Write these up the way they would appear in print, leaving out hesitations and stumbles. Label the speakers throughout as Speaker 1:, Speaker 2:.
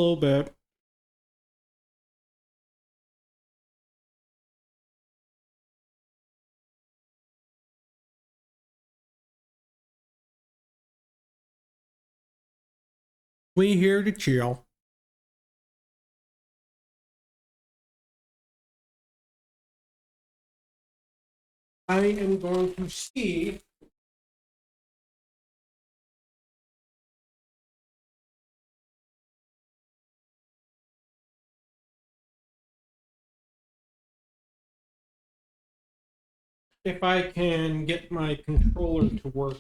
Speaker 1: little bit. We here to chill. I am going to see if I can get my controller to work.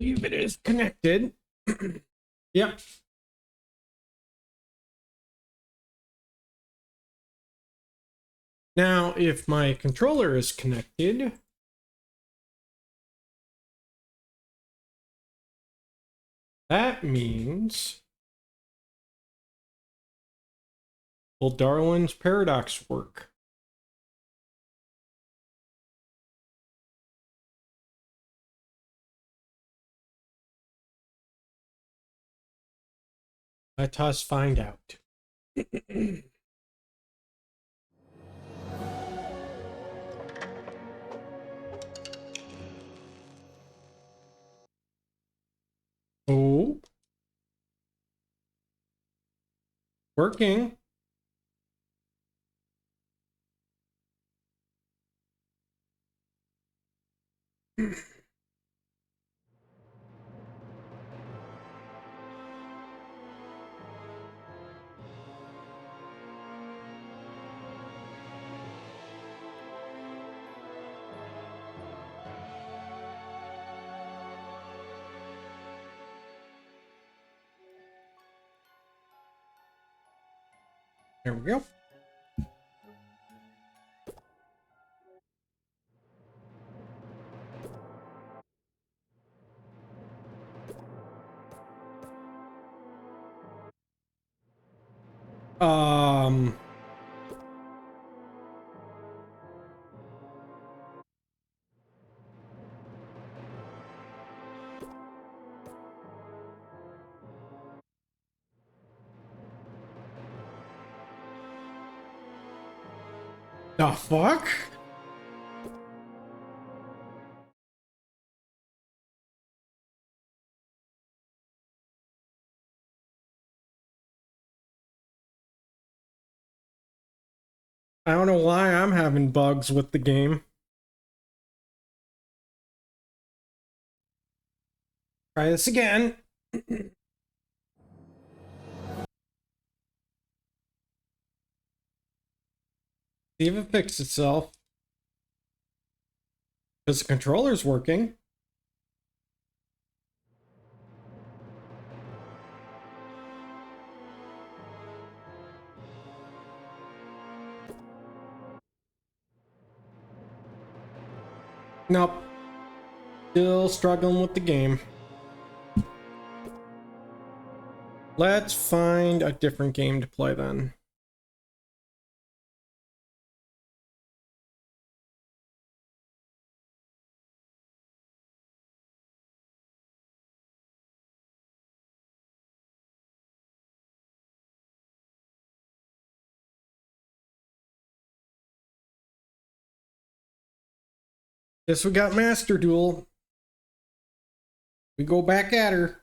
Speaker 1: If it is connected. Yep. Now, if my controller is connected, that means will Darwin's paradox work? Let us find out. Oh. Working. There we go. The fuck? I don't know why I'm having bugs with the game. Try this again. See if it fixes itself. Because the controller's working. Nope. Still struggling with the game. Let's find a different game to play then. Guess we got Master Duel. We go back at her.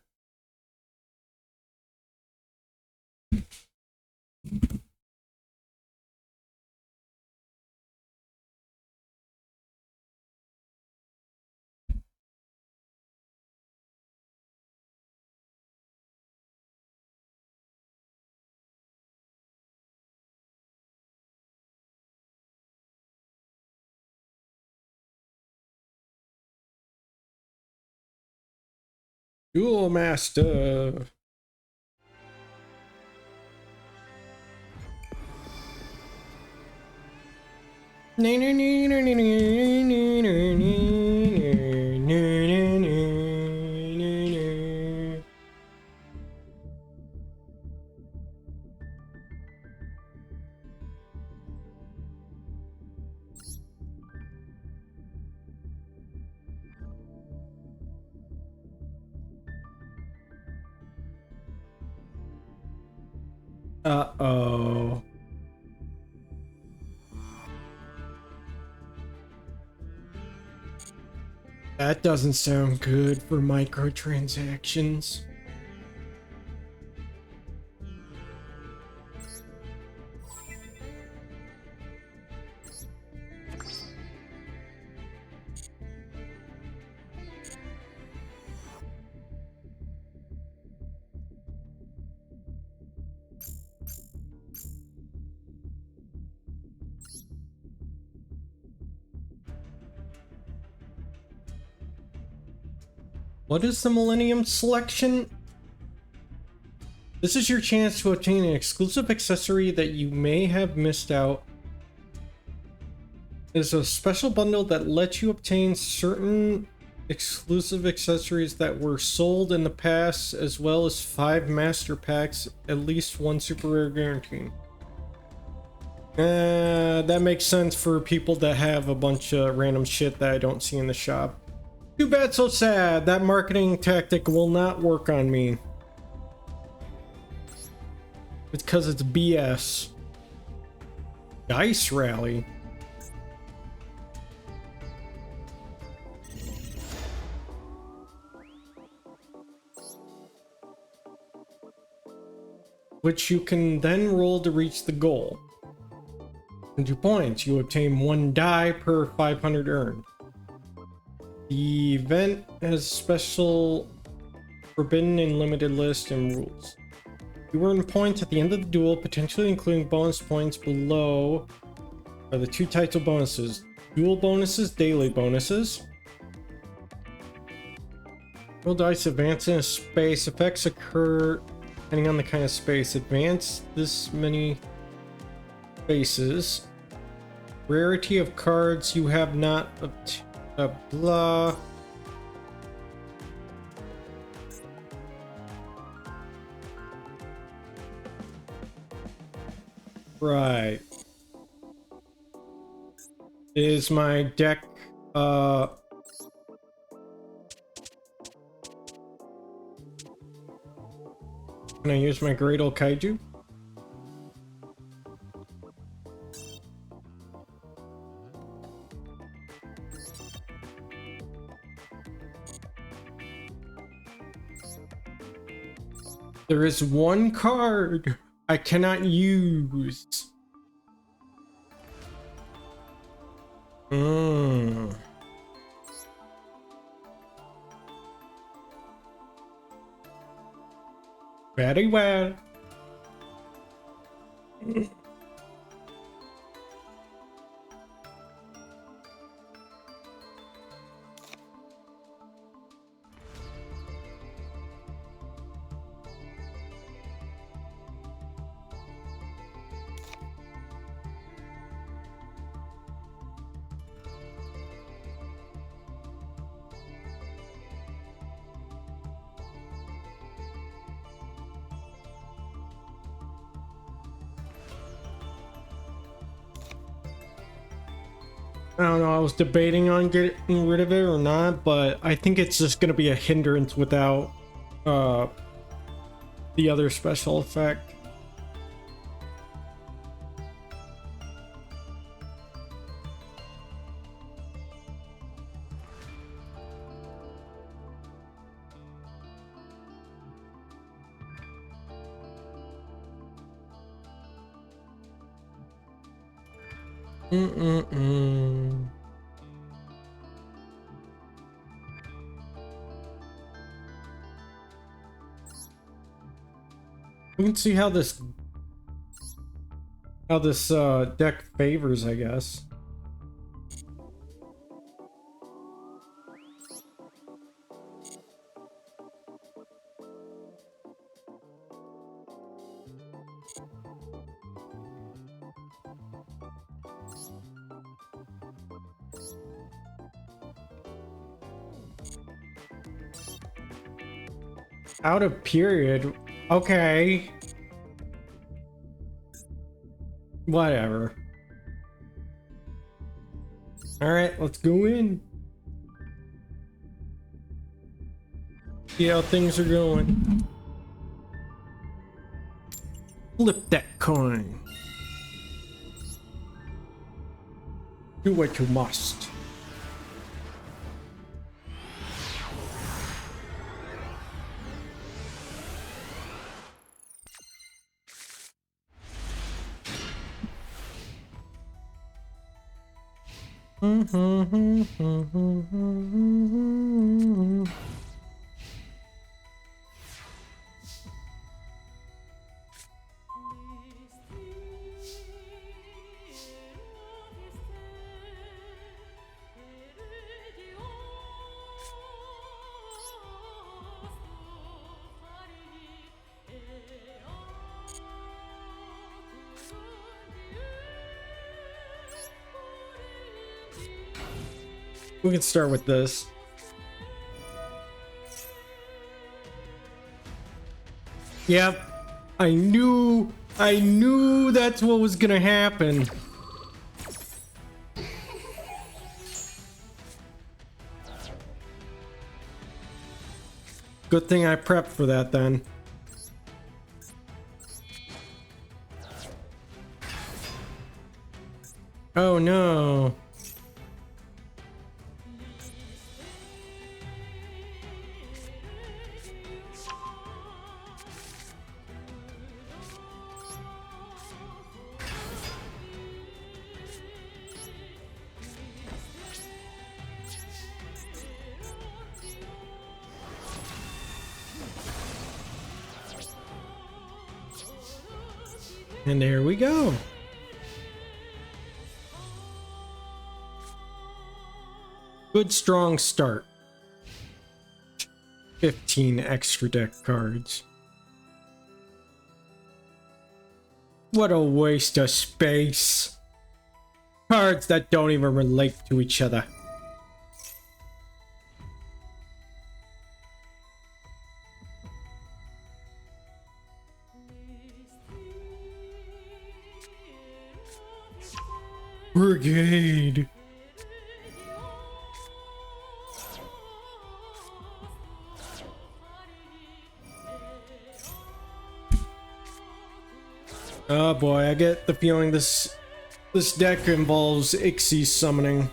Speaker 1: Duel Master. Uh-oh. That doesn't sound good for microtransactions. What is the Millennium Selection? This is your chance to obtain an exclusive accessory that you may have missed out. It is a special bundle that lets you obtain certain exclusive accessories that were sold in the past, as well as 5 master packs, at least 1 super rare guarantee. That makes sense for people that have a bunch of random shit that I don't see in the shop. Too bad, so sad. That marketing tactic will not work on me. It's because it's BS. Dice Rally. Which you can then roll to reach the goal. And 2 points. You obtain 1 die per 500 earned. The event has special forbidden and limited list and rules. You earn points at the end of the duel, potentially including bonus points. Below are the 2 types of bonuses. Dual bonuses, daily bonuses. Roll dice, advance in a space. Effects occur depending on the kind of space. Advance this many spaces. Rarity of cards you have not obtained. Blah. Right. Is my deck can I use my Great Old Kaiju? There is 1 card I cannot use. Very well. I don't know, I was debating on getting rid of it or not, but I think it's just gonna be a hindrance without the other special effect. We can see how this deck favors, I guess. Out of period. Okay. Whatever. Alright, let's go in. See how things are going. Flip that coin. Do what you must. We can start with this. Yep. I knew that's what was gonna happen. Good thing I prepped for that then. Oh no. And there we go. Good strong start. 15 extra deck cards. What a waste of space. Cards that don't even relate to each other. Brigade. Oh boy, I get the feeling this deck involves Ixie summoning.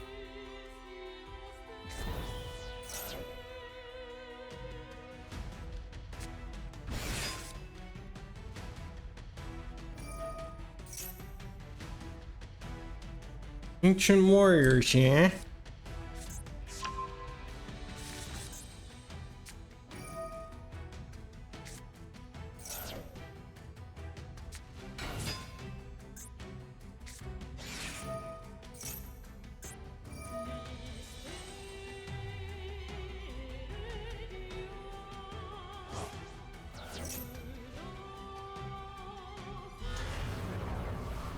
Speaker 1: Ancient warriors, yeah?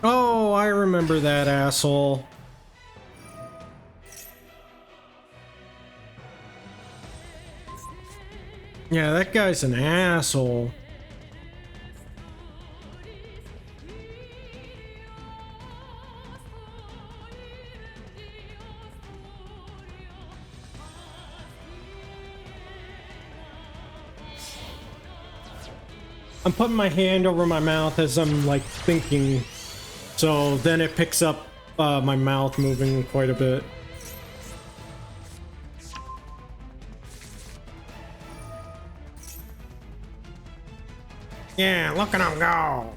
Speaker 1: Oh, I remember that asshole. Yeah, that guy's an asshole. I'm putting my hand over my mouth as I'm like thinking, so then it picks up my mouth moving quite a bit. Yeah, look at him go!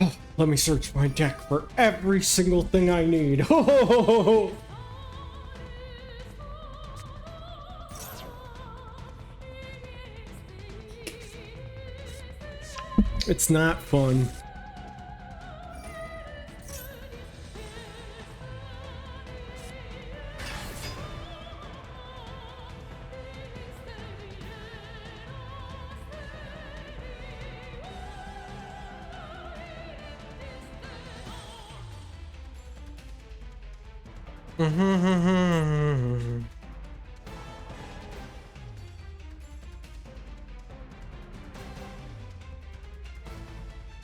Speaker 1: Oh, let me search my deck for every single thing I need. It's not fun. Mm-hmm.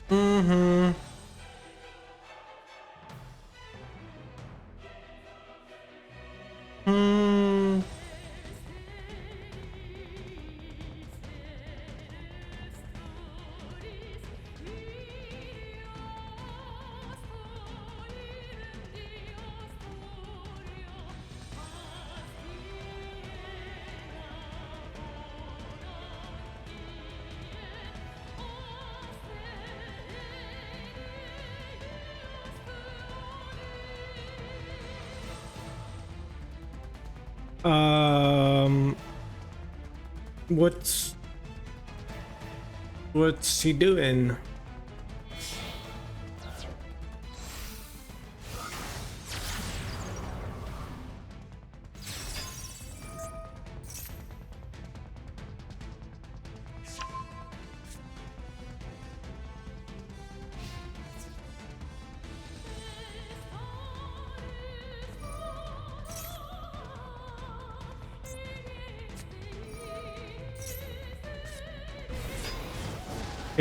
Speaker 1: Mm-hmm. Hmm. Um, what's he doing?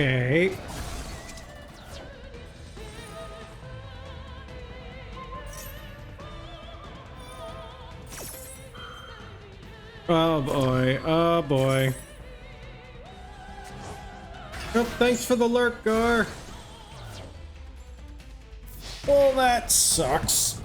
Speaker 1: Okay. Oh boy, oh boy. Oh, thanks for the lurk, Gar. Well, that sucks.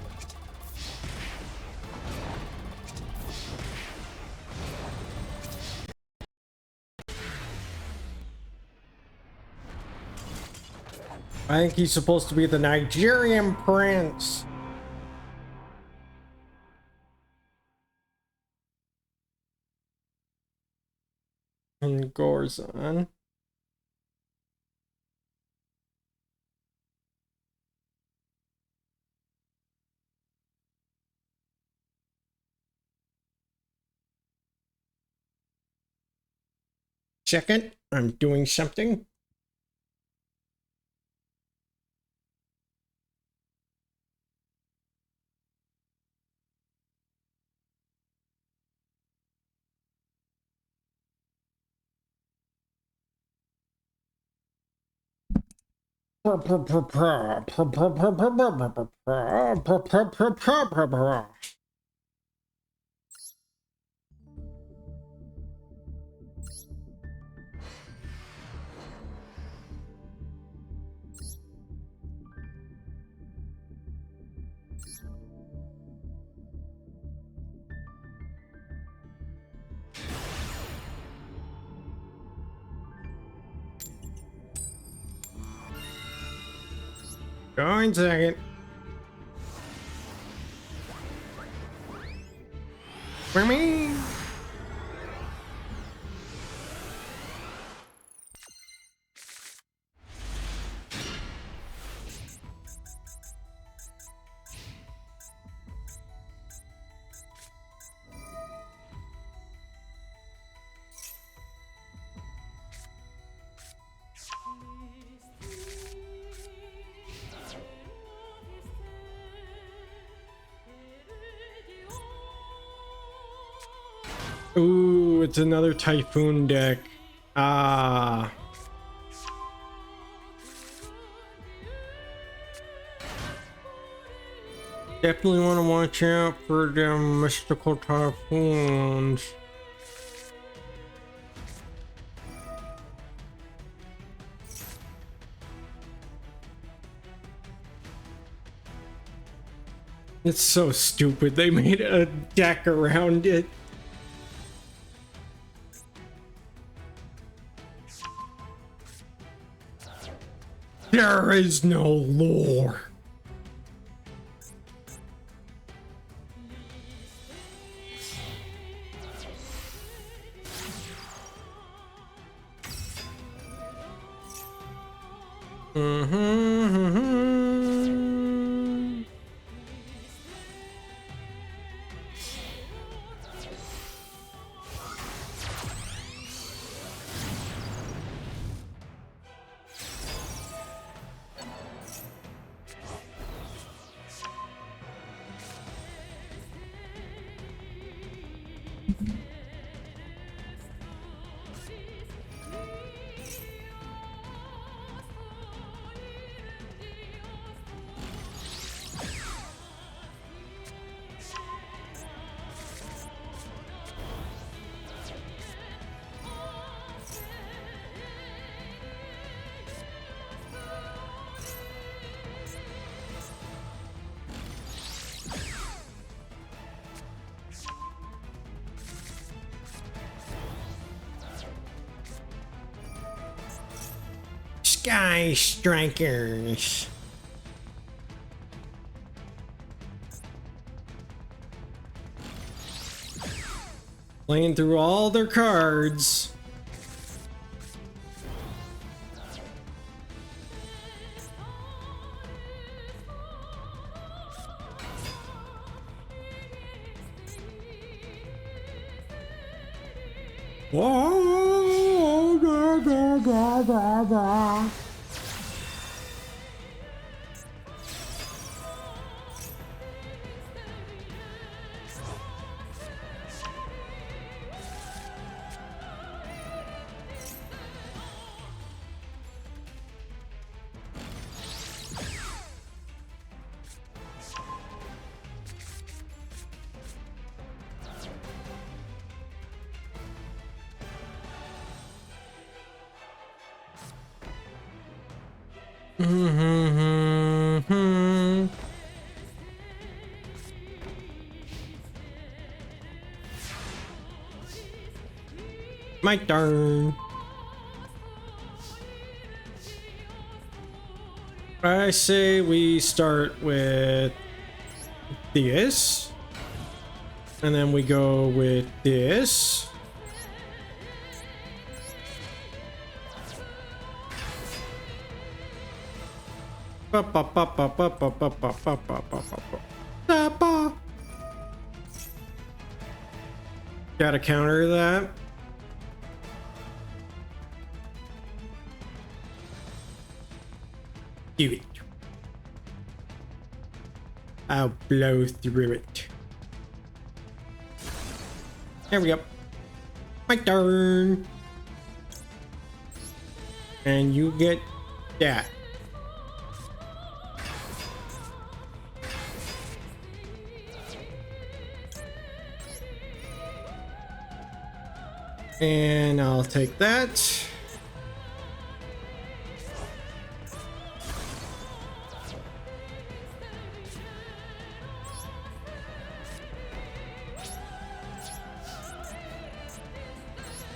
Speaker 1: I think he's supposed to be the Nigerian prince. And Gorzon. Second, I'm doing something. Going second. For me. Ooh, it's another Typhoon deck. Ah. Definitely want to watch out for them mystical typhoons. It's so stupid. They made a deck around it. There is no lore. Sky Strikers. Playing through all their cards. Whoa, da, da, da, da, da. My turn. I say we start with this, and then we go with this. Gotta counter that. Do it. I'll blow through it. There we go. My turn. And you get that. And I'll take that.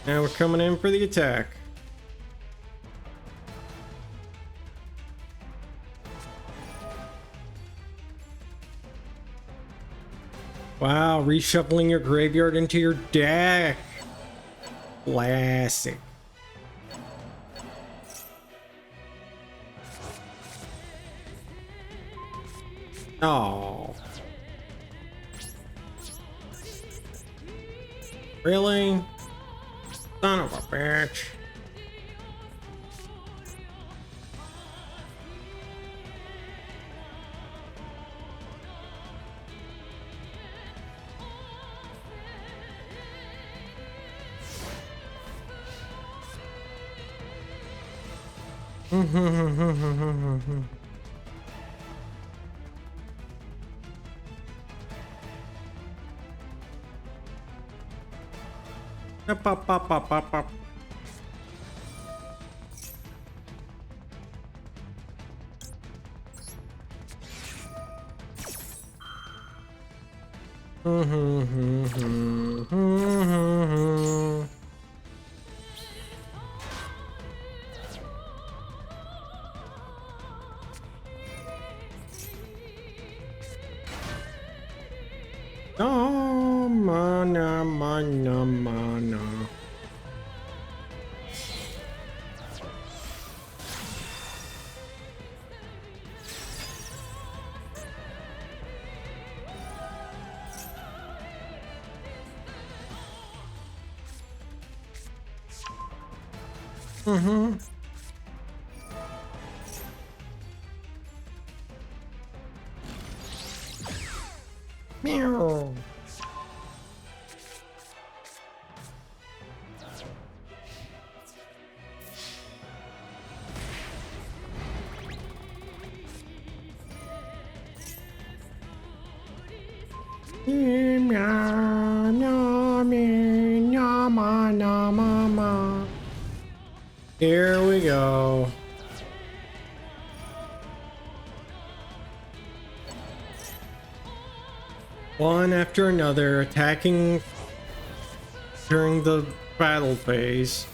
Speaker 1: Now we're coming in for the attack. Wow, reshuffling your graveyard into your deck. Classic. Oh. Really? Son of a bitch. Up, up, up, up, up, up. Oh, mana, mana, mana. Meow. Here we go. One after another, attacking during the battle phase.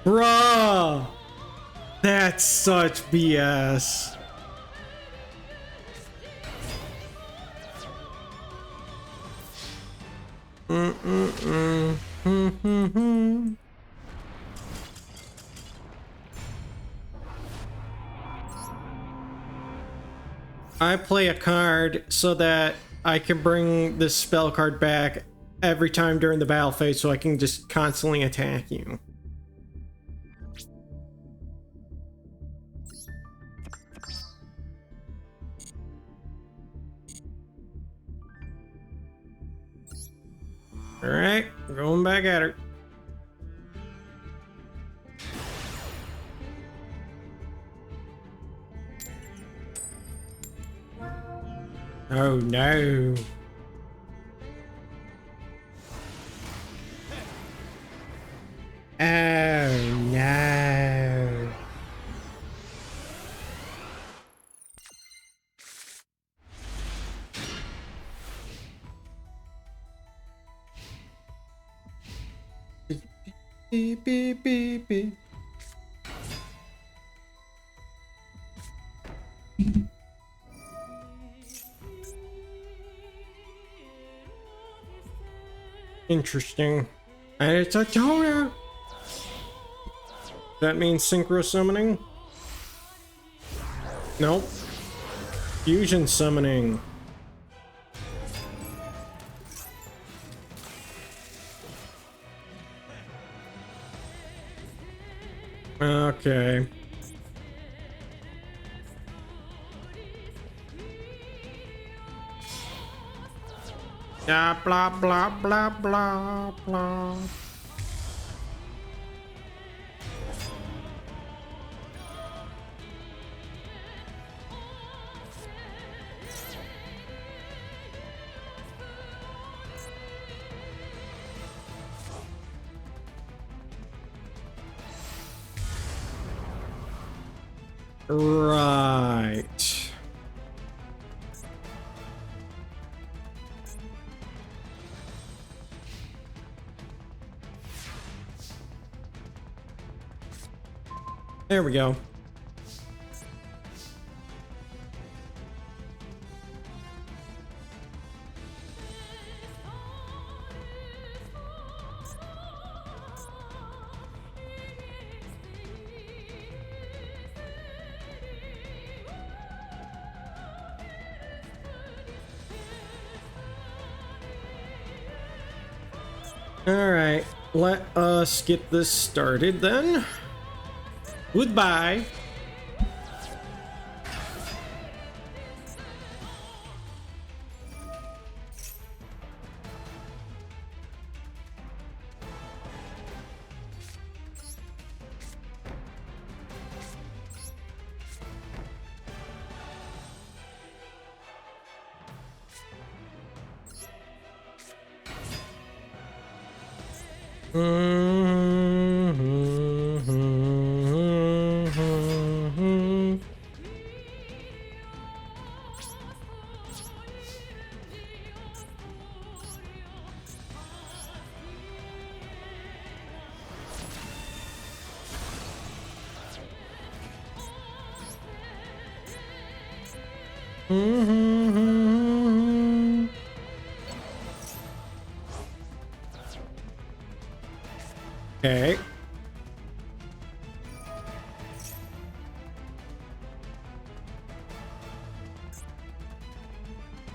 Speaker 1: Bruh! That's such BS. I play a card so that I can bring this spell card back every time during the battle phase so I can just constantly attack you. Alright, going back at her. Oh no. Oh no. Beep, beep, beep, beep. Interesting. And it's a toner. That means synchro summoning? Nope. Fusion summoning. Okay. Yeah, blah, blah, blah, blah, blah. Right. There we go. All right, let us get this started then. Goodbye. Okay.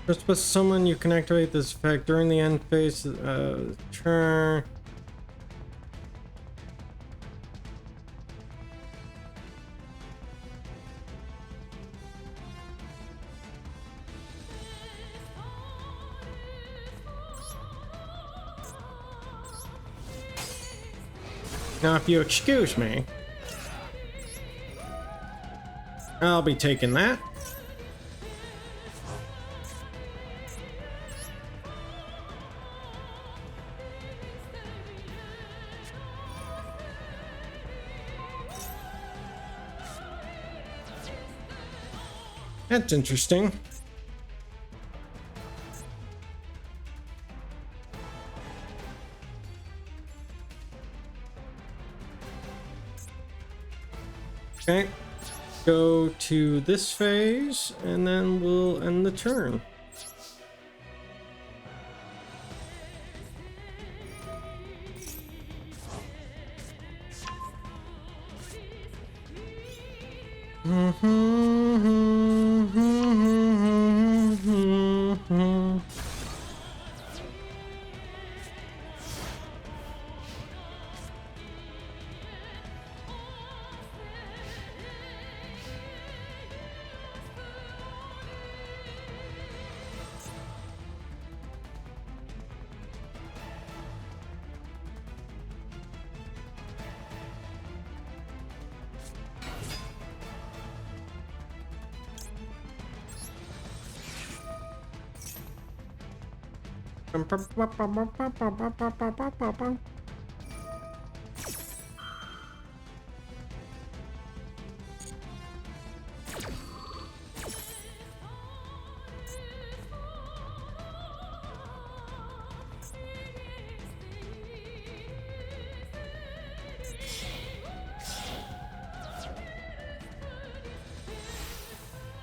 Speaker 1: Just with someone, you can activate this effect during the end phase turn. Now, if you excuse me, I'll be taking that. That's interesting. Okay, go to this phase and then we'll end the turn.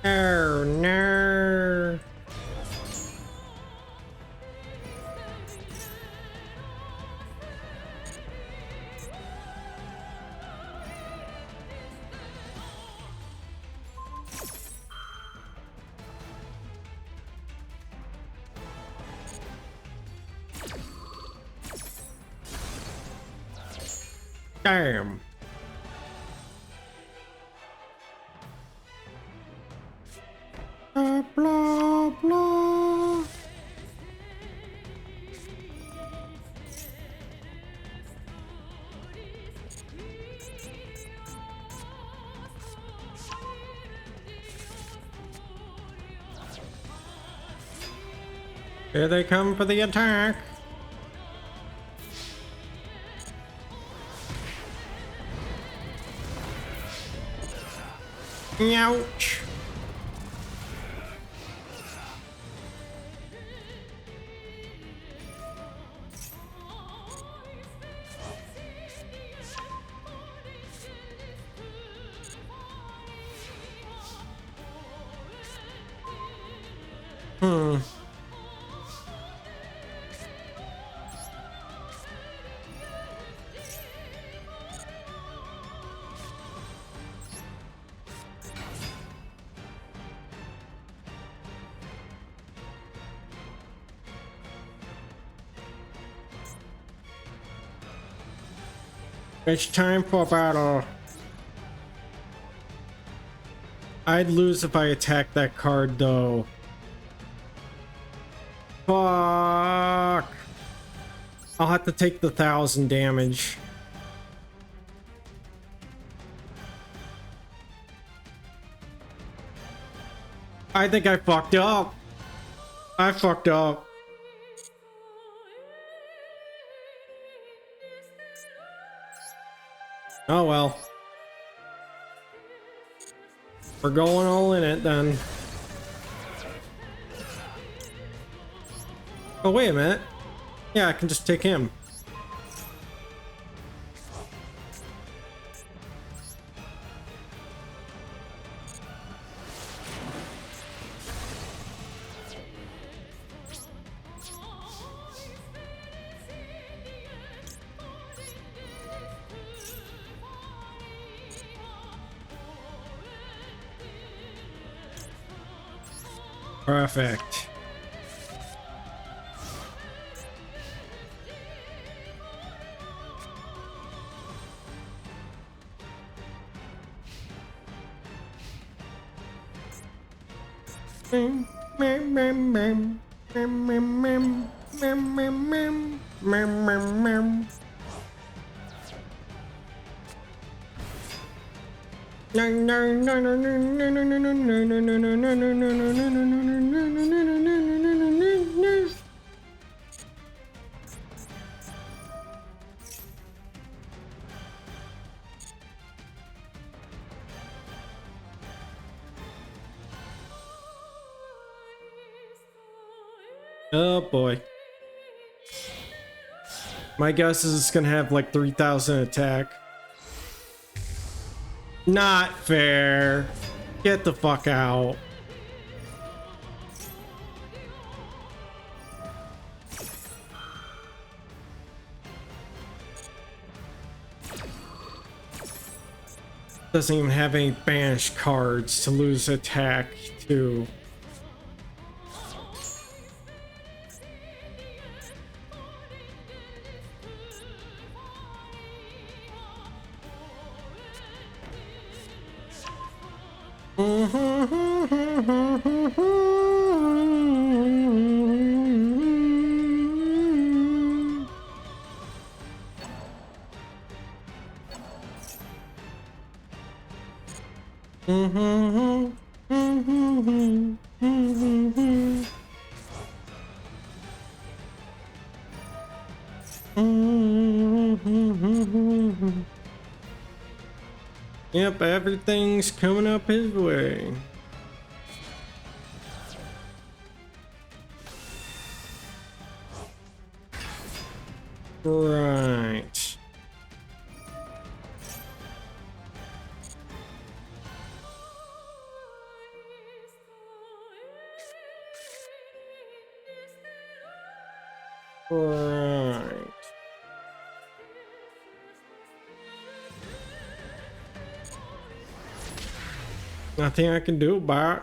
Speaker 1: Oh no. Damn. Blah, blah, blah. Here they come for the attack. Ouch. It's time for battle. I'd lose if I attacked that card though. Fuck. I'll have to take the 1,000 damage. I think I fucked up. I fucked up. Oh well. We're going all in it then. Oh, wait a minute. Yeah, I can just take him. Perfect. Oh boy. My guess is it's gonna have like 3,000 attack. Not fair. Get the fuck out. Doesn't even have any banished cards to lose attack to. Yep, everything's coming up his way. Right. Right. Nothing I can do about it.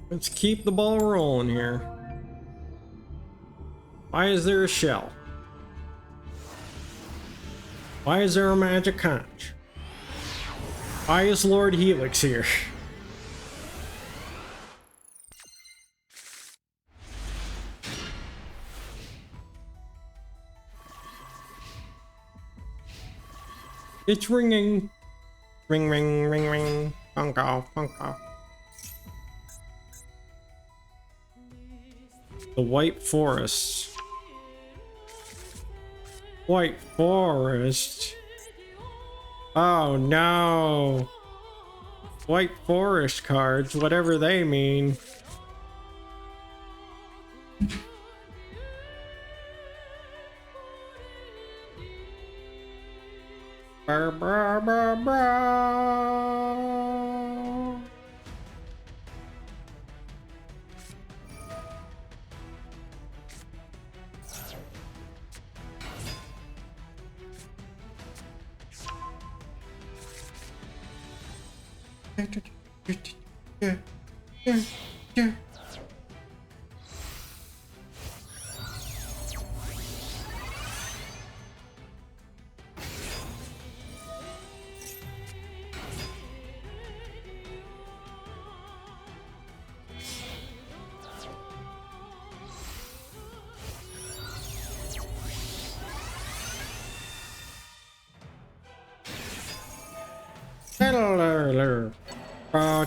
Speaker 1: Let's keep the ball rolling here. Why is there a shell? Why is there a magic conch? Why is Lord Helix here? It's ringing. Ring, ring, ring, ring. Funko, funko. The White Forest. White Forest? Oh no. White Forest cards, whatever they mean. Brr, brr, brr, brr.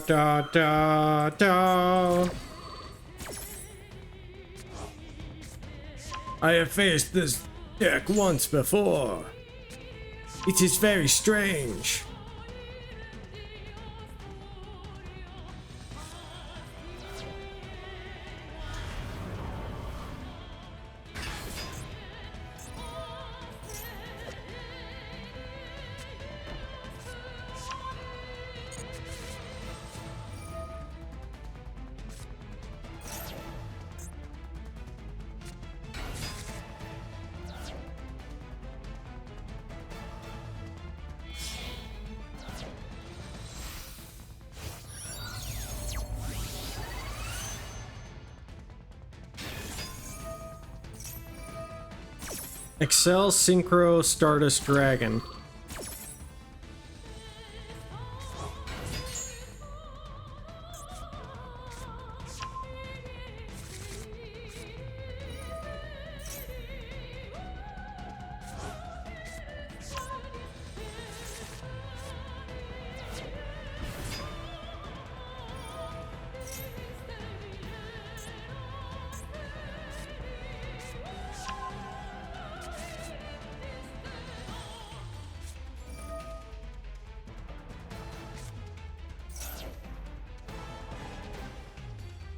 Speaker 1: Da, da, da, da. I have faced this deck once before. It is very strange. Excel Synchro Stardust Dragon.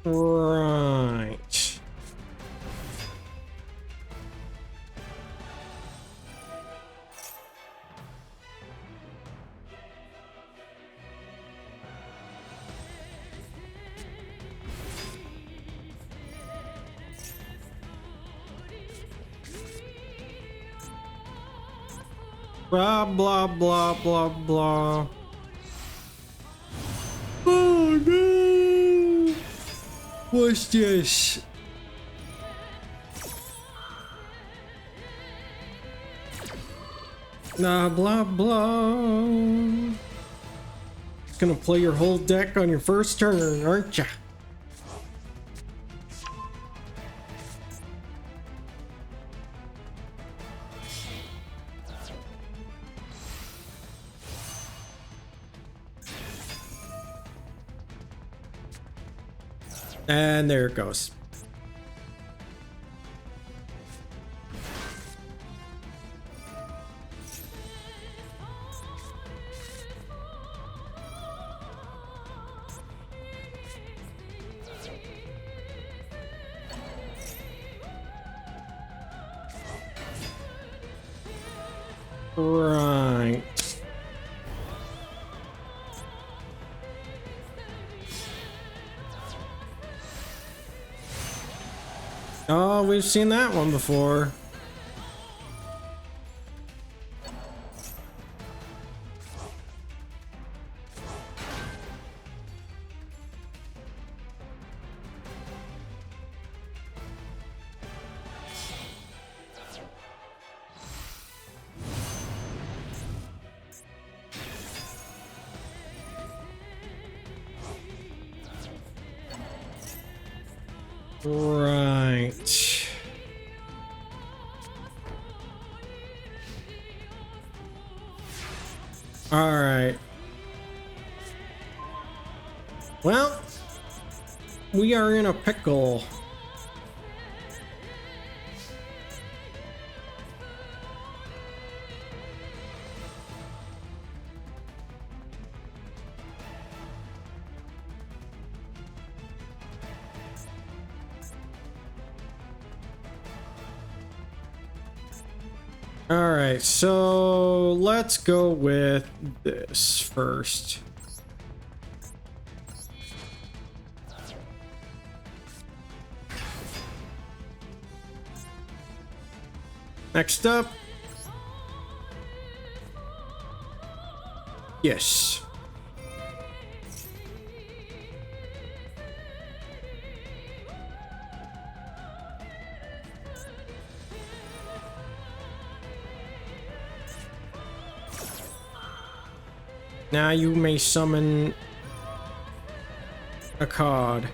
Speaker 1: Right. Blah, blah, blah, blah, blah. Oh no! What's this? Nah, blah, blah. Gonna play your whole deck on your first turn, aren't ya? And there it goes. Right. Oh, we've seen that one before. Right. All right. Well, we are in a pickle. All right, so let's go with this first. Next up. Yes. Now you may summon a card.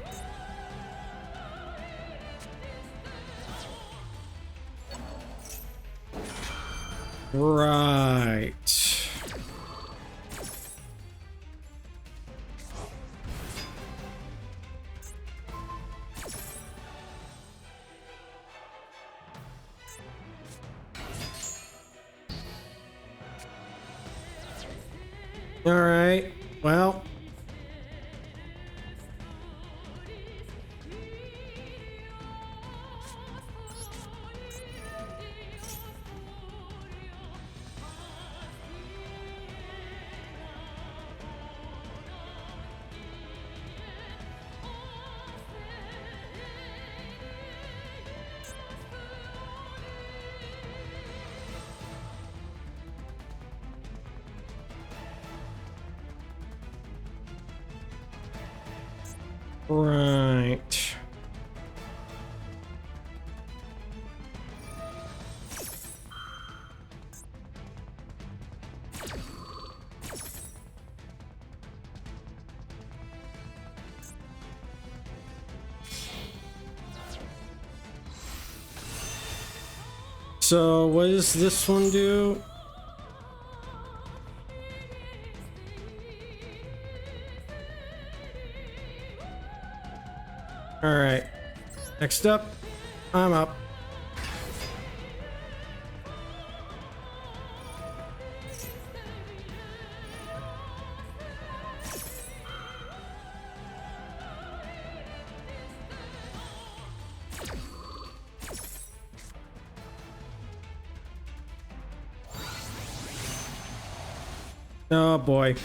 Speaker 1: Right. All right. Well. Right. So what does this one do? All right. Next up, I'm up. Oh boy.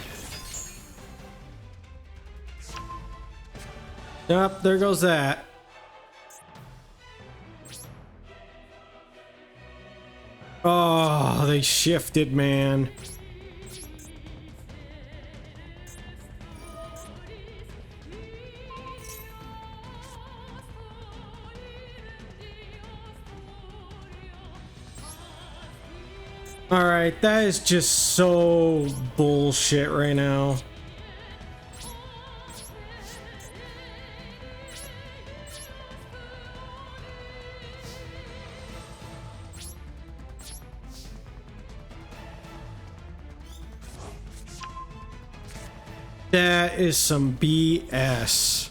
Speaker 1: Yep, there goes that. Oh, they shifted, man. All right, that is just so bullshit right now. That is some BS.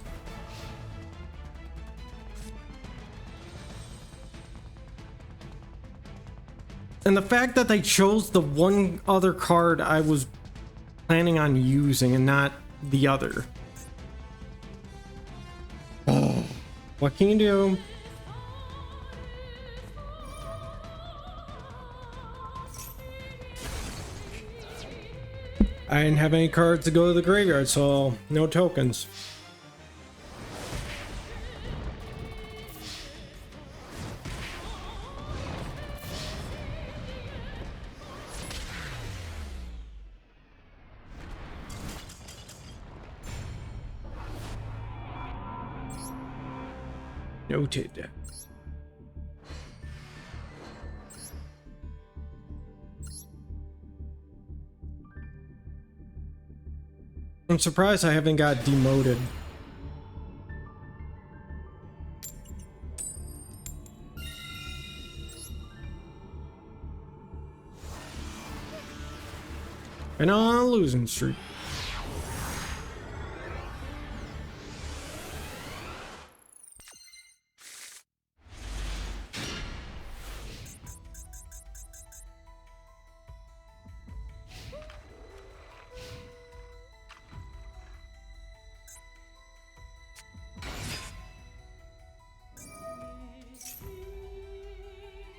Speaker 1: And the fact that they chose the one other card I was planning on using and not the other. Oh, what can you do? I didn't have any cards to go to the graveyard, so no tokens. Noted. I'm surprised I haven't got demoted. And on a losing streak.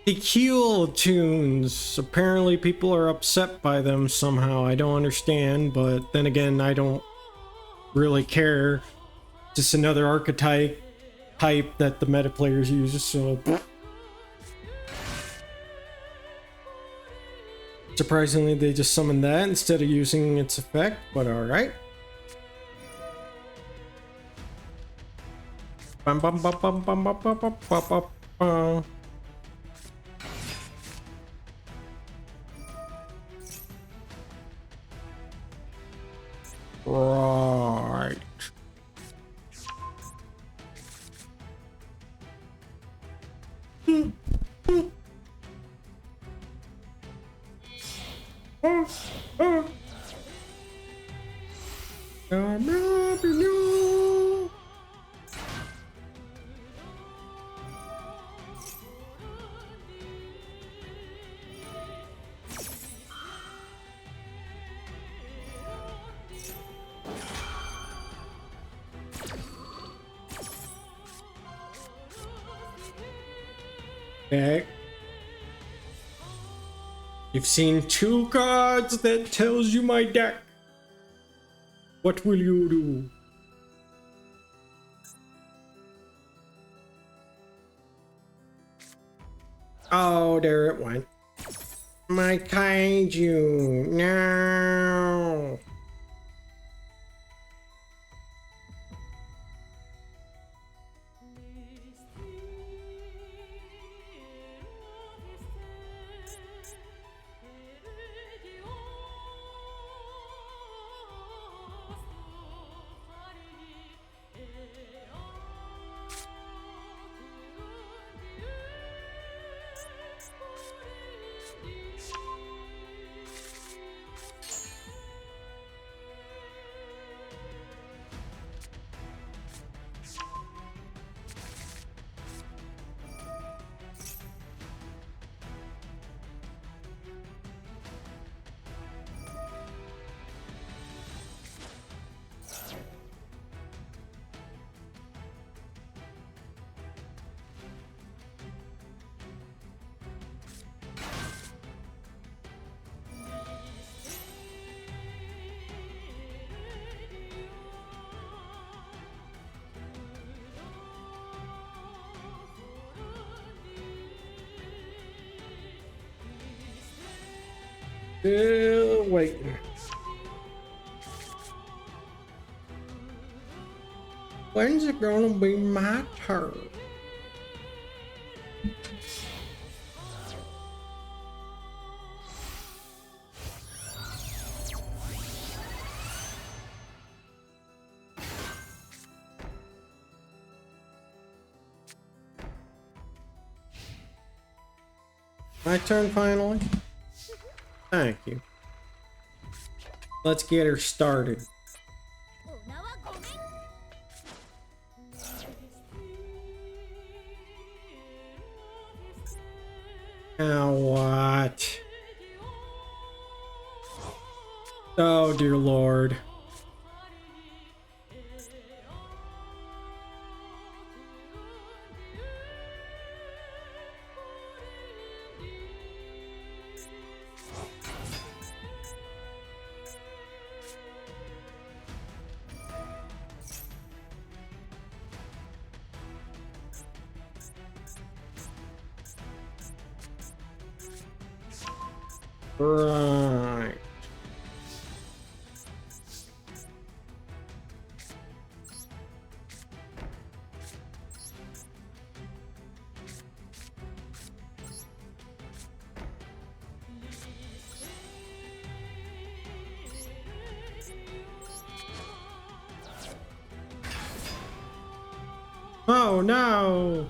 Speaker 1: The Keel tunes, apparently people are upset by them somehow. I don't understand, but then again, I don't really care. Just another archetype type that the meta players use, so... Surprisingly, they just summoned that instead of using its effect, but alright. Bum bum bum bum bum bum bum bum bum bum. Right. Okay. You've seen 2 cards that tells you my deck. What will you do? Oh, there it went. My kaiju, no. Still waiting. When's it gonna be my turn? My turn finally? Thank you. Let's get her started. Now what? Oh dear Lord. Right. Oh no!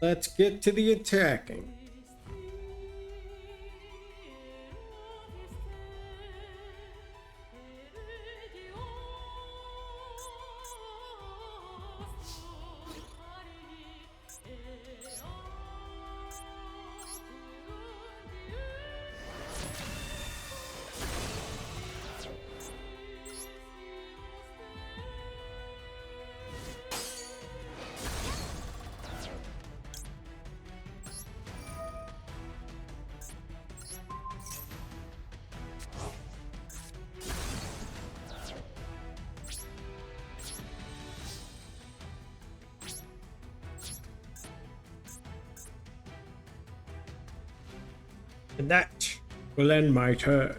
Speaker 1: Let's get to the attacking. And that will end my turn.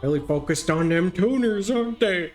Speaker 1: Really focused on them tuners, aren't they?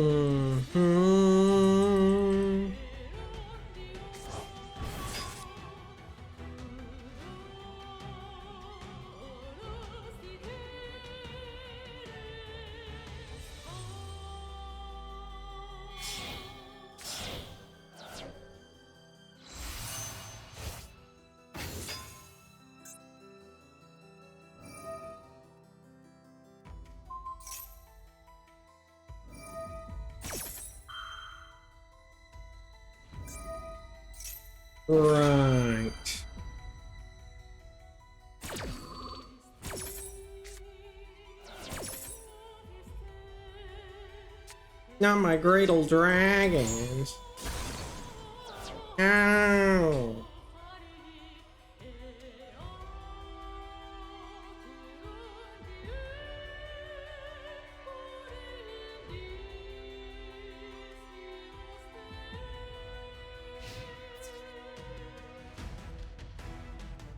Speaker 1: Mhm. Right. Not my Greatle Dragons. Ow.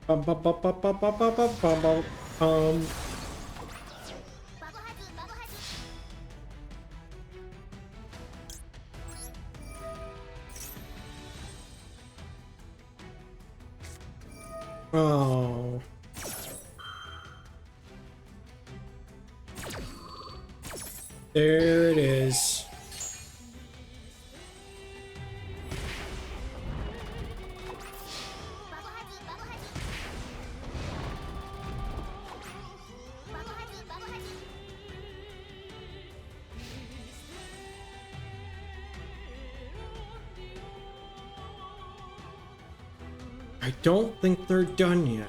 Speaker 1: Bum, bum, bum, bum, bum, bum, bum, bum, bum, bum. Oh. There it is. I don't think they're done yet.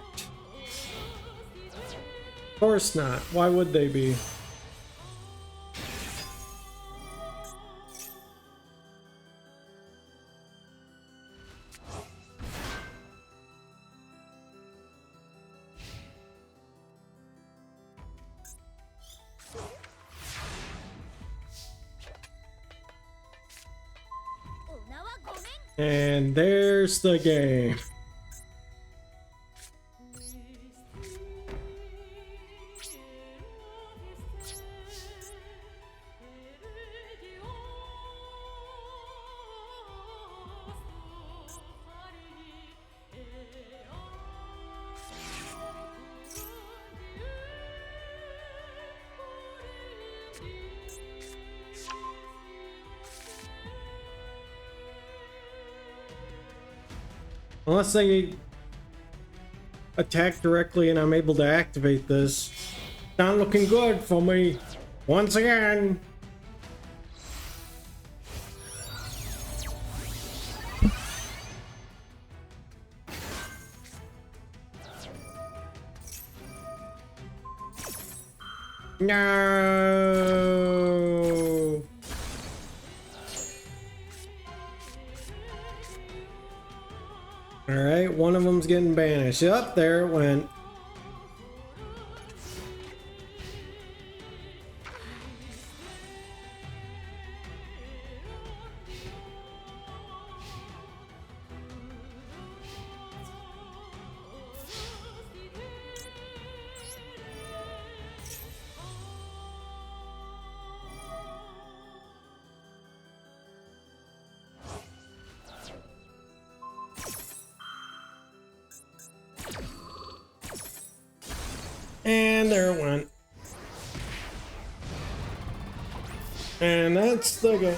Speaker 1: Of course not. Why would they be? And there's the game. Unless they attack directly and I'm able to activate this. Not looking good for me. Once again. No. All right, one of them's getting banished. Up there it went. And there it went. And that's the game.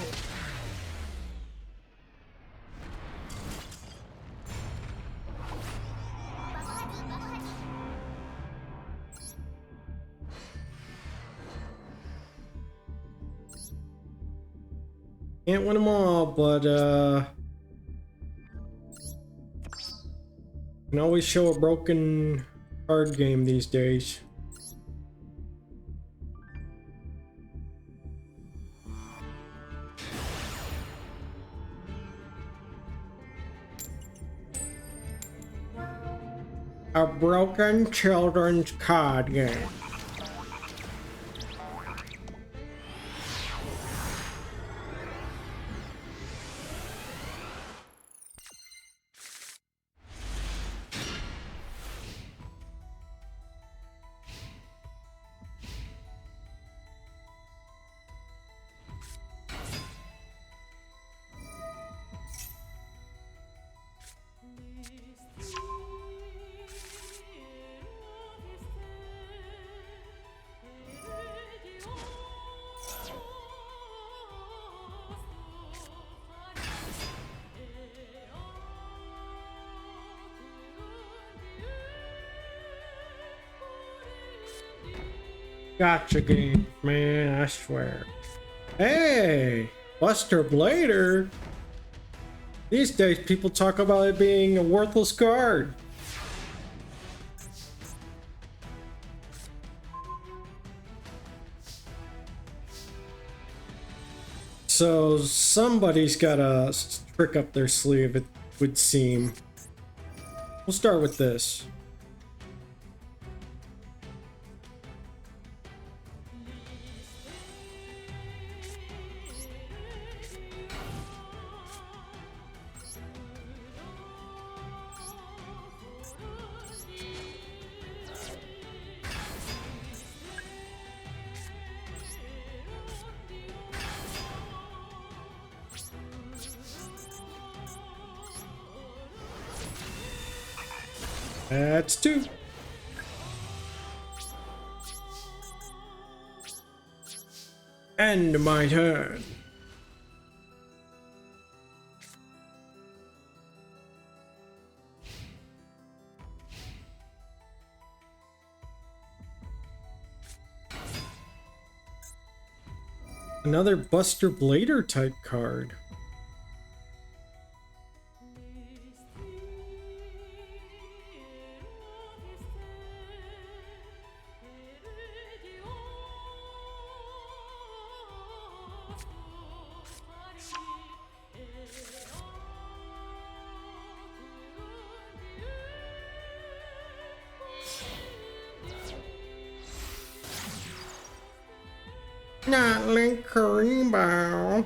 Speaker 1: Can't win them all, but can always show a broken card game these days. A broken children's card game. Gotcha game, man, I swear. Hey, Buster Blader. These days, people talk about it being a worthless card. So somebody's got a trick up their sleeve, it would seem. We'll start with this. That's 2. End my turn. Another Buster Blader type card. Not like Karibo.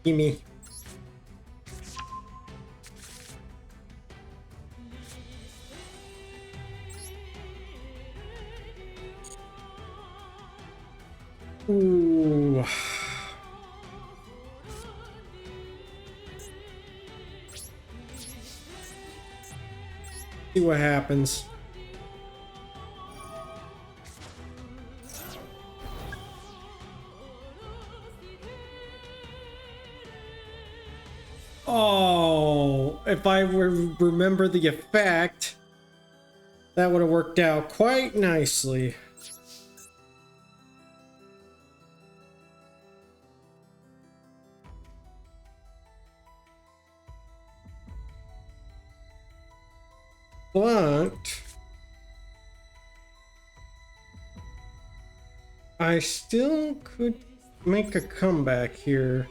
Speaker 1: Gimme. Ooh. See what happens. Oh, if I remember the effect, that would have worked out quite nicely. But I still could make a comeback here.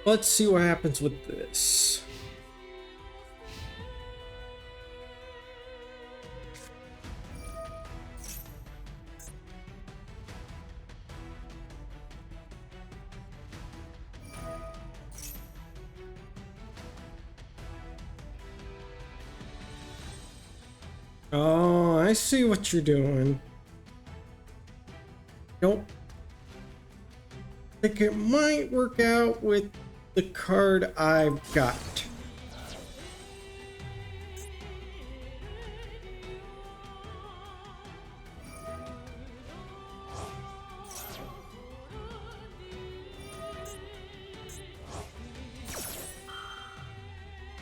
Speaker 1: Let's see what happens with this. Oh, I see what you're doing. Nope. I think it might work out with the card I've got.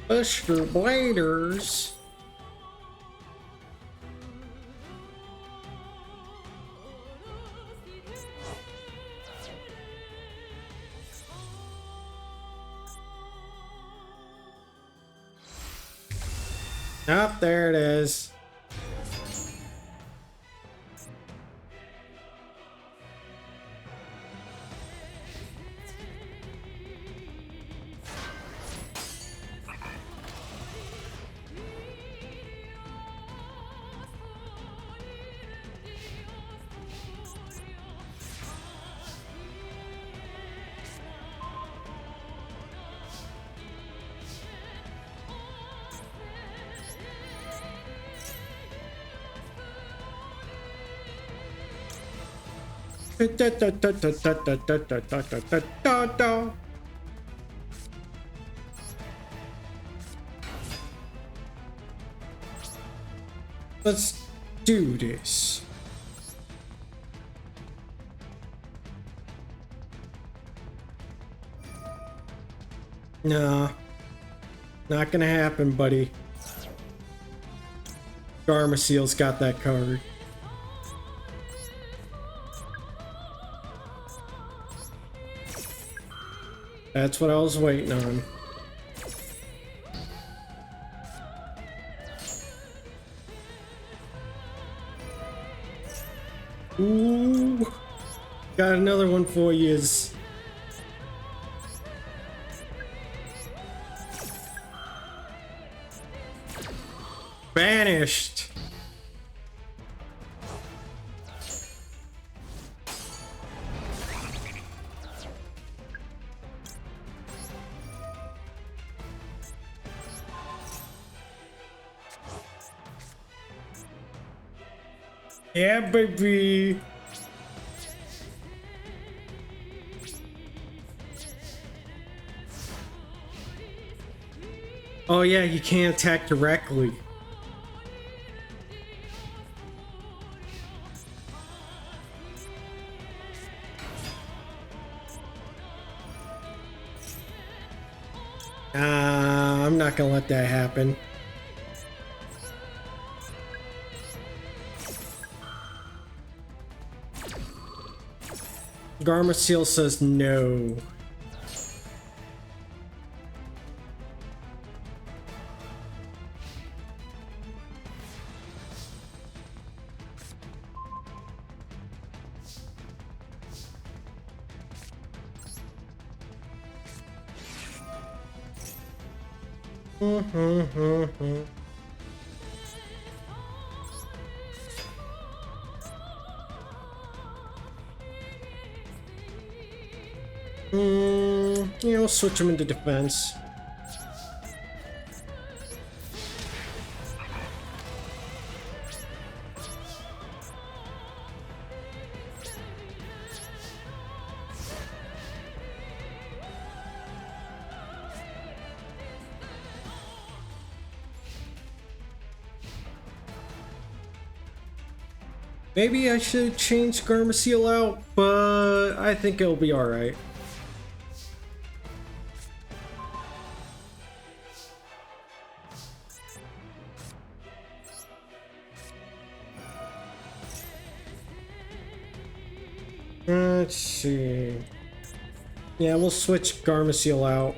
Speaker 1: Buster Bladers. Oh, there it is. Let's do this. Nah, not gonna happen, buddy. Garmaseal's got that covered. That's what I was waiting on. Ooh, got another one for yous. Vanished. Yeah, baby. Oh yeah, you can't attack directly. I'm not gonna let that happen. Garmasil says no. Yeah, we'll switch him into defense. Maybe I should change Garmasil out, but I think it'll be alright. Let's see. Yeah, we'll switch Garmasil out.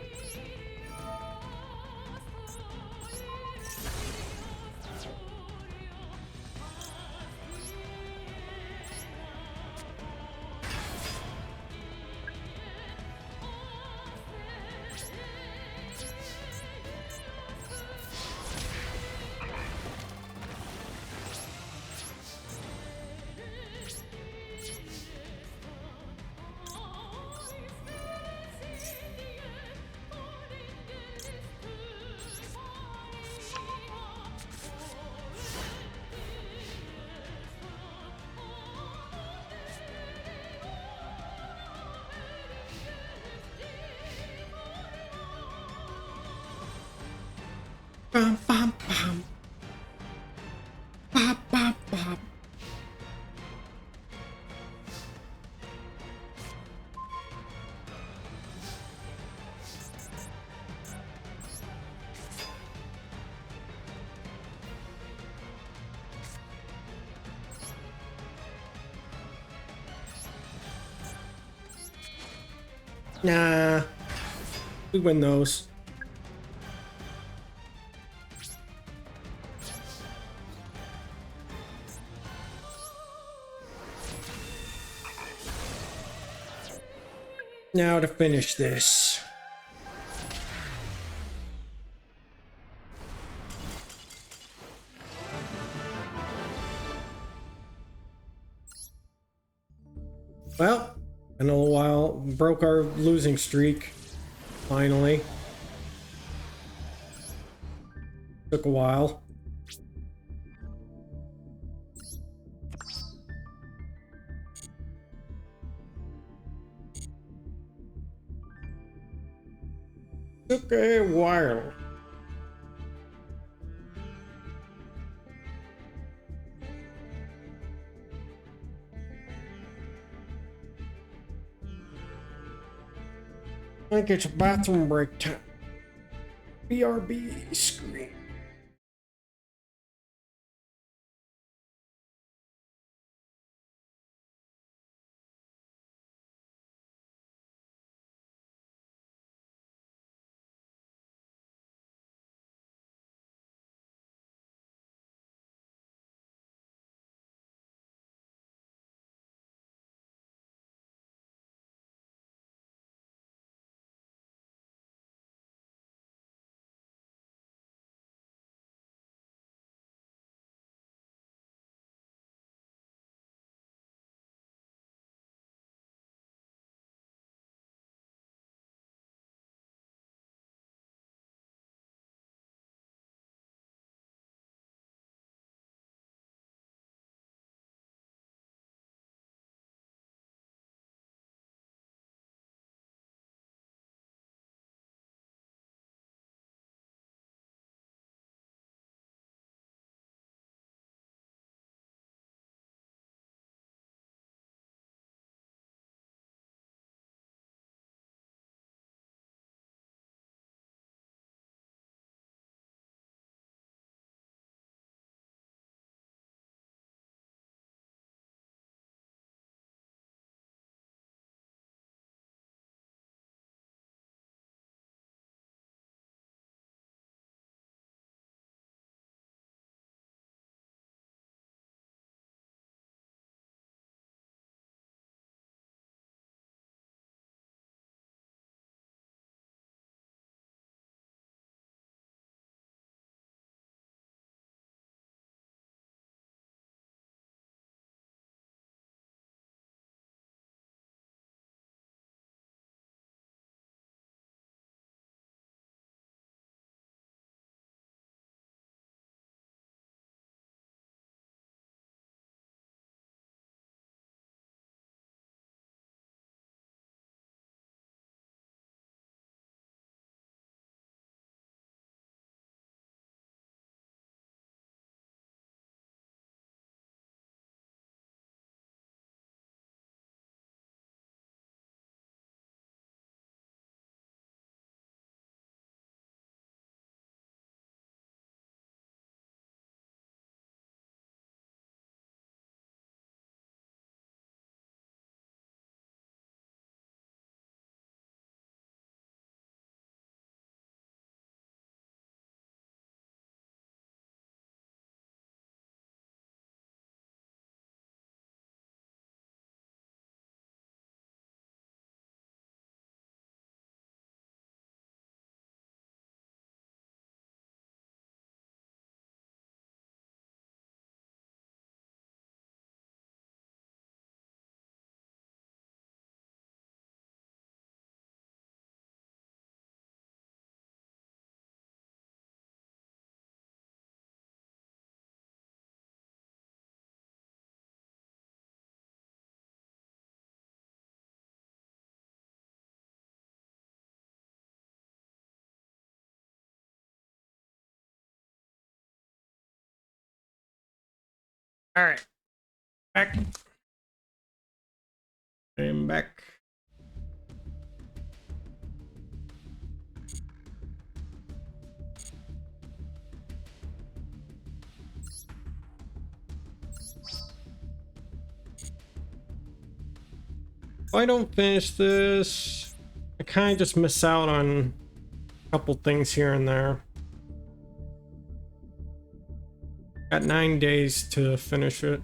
Speaker 1: Bum, bum, bum. Bop, bop, bop. Nah, we win those. Now to finish this. Well, in a little while, broke our losing streak. Finally. Took a while. Took a while. I think it's bathroom break time. BRB screen. All right, back. I'm back. If I don't finish this, I kind of just miss out on a couple things here and there. Got 9 days to finish it.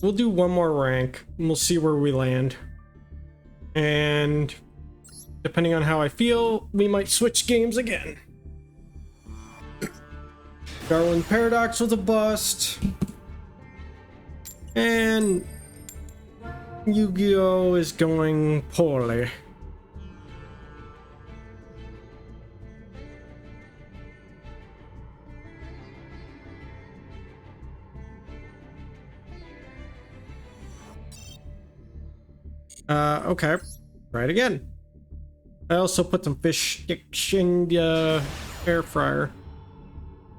Speaker 1: We'll do one more rank and we'll see where we land. And depending on how I feel, we might switch games again. Darwin Paradox was a bust. And Yugioh is going poorly. Okay. Try it again. I also put some fish sticks in the air fryer.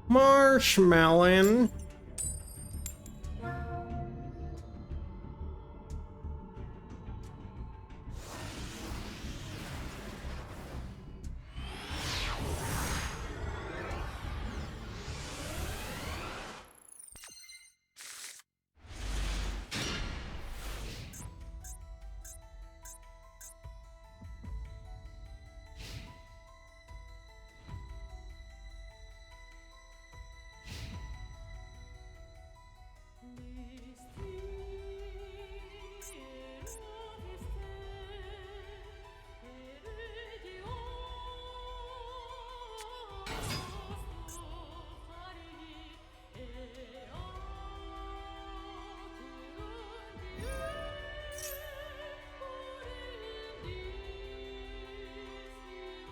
Speaker 1: Marshmallow.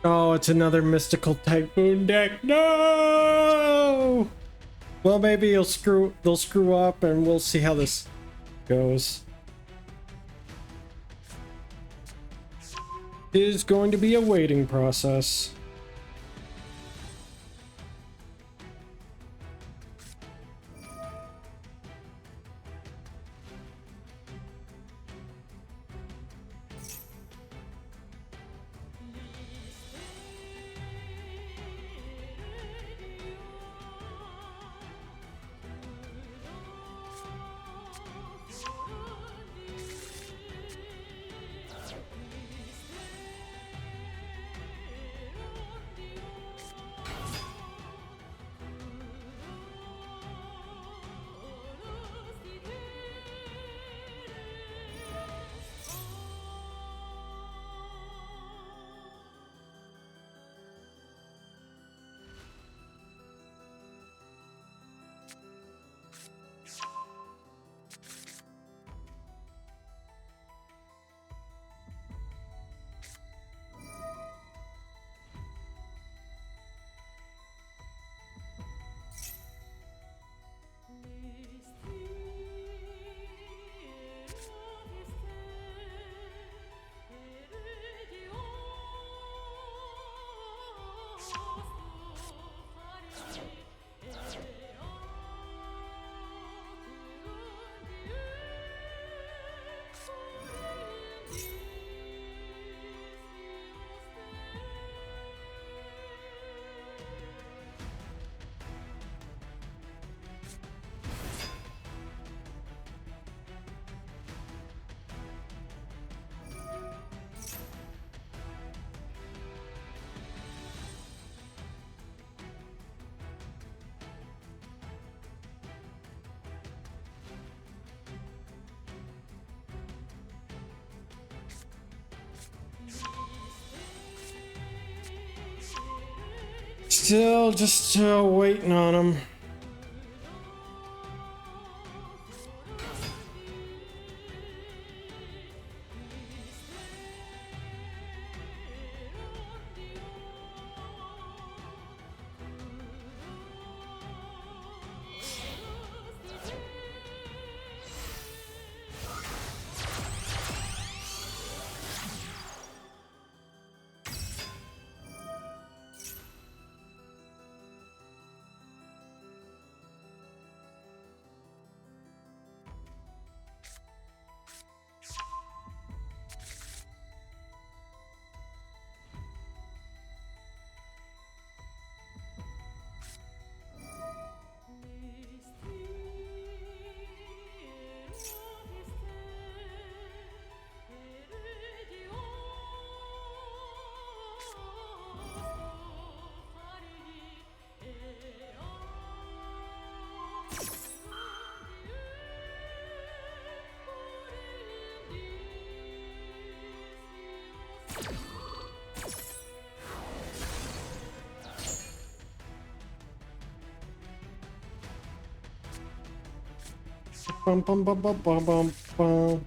Speaker 1: Oh, it's another mystical typhoon deck. No! Well, maybe they'll screw up and we'll see how this goes. It is going to be a waiting process. Still just waiting on them. Bum, bum, bum, bum, bum, bum, bum.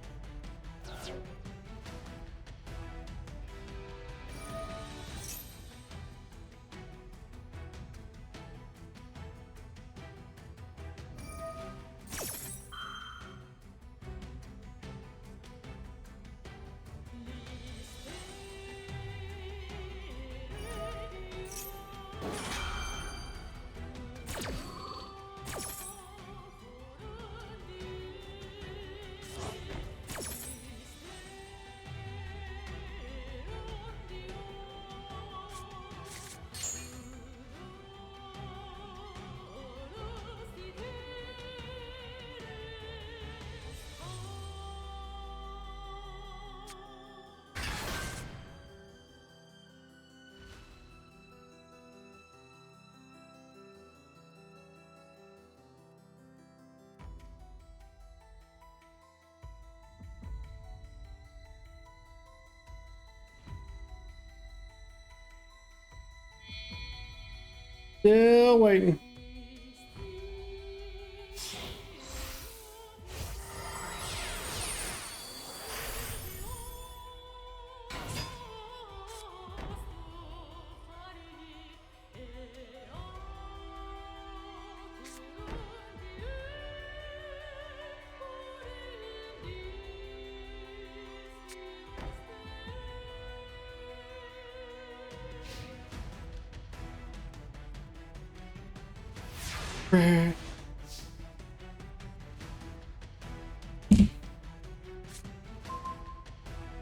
Speaker 1: Still waiting.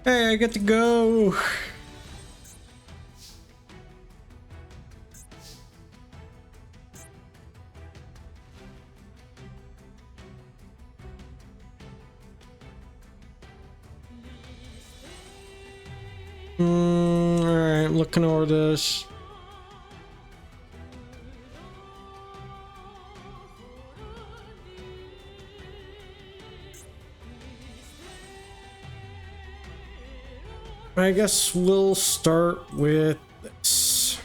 Speaker 1: Hey, I get to go. All right, I'm looking over this. I guess we'll start with this.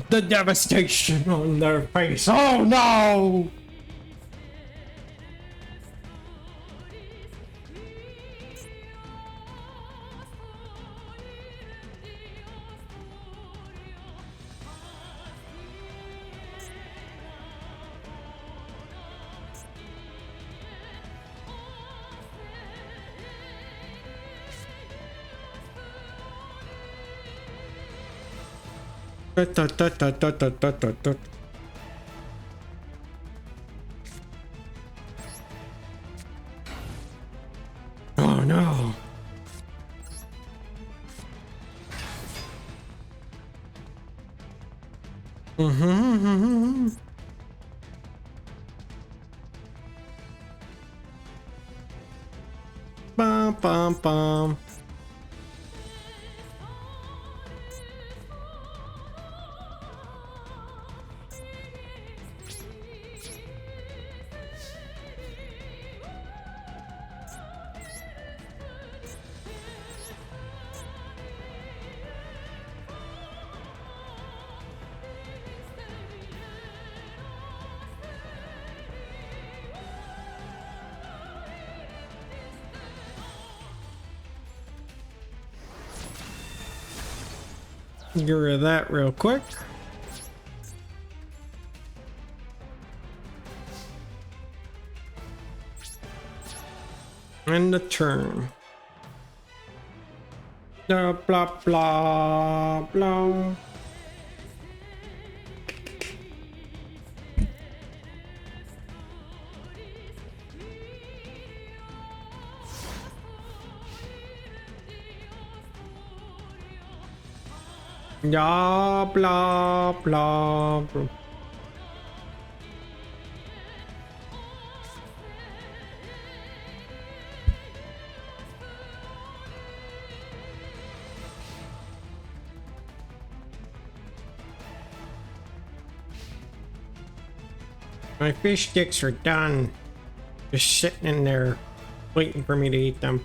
Speaker 1: The devastation on their face. Oh no! Oh no. Bum bum bum. Get rid of that real quick. And the turn. Blah blah blah blah. Yeah, blah blah blah. My fish sticks are done. Just sitting in there, waiting for me to eat them.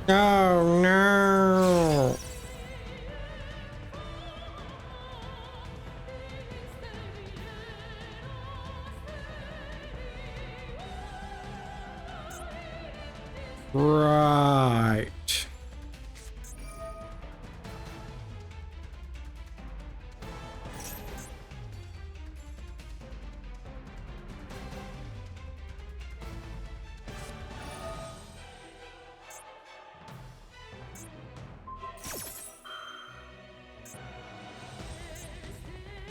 Speaker 1: Oh no! Right.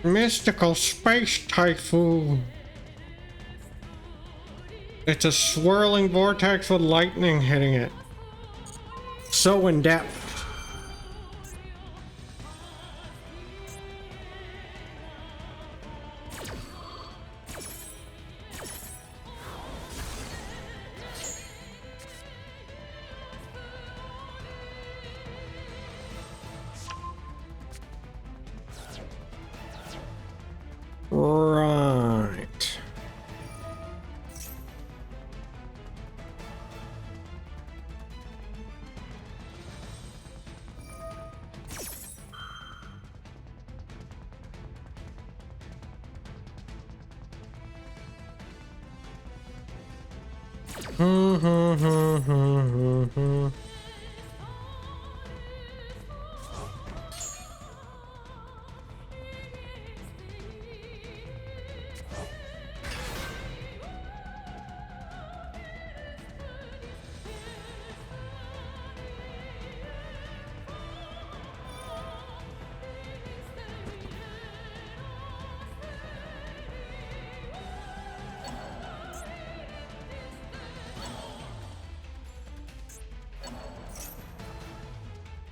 Speaker 1: Mystical space typhoon. It's a swirling vortex with lightning hitting it. So in depth. Right.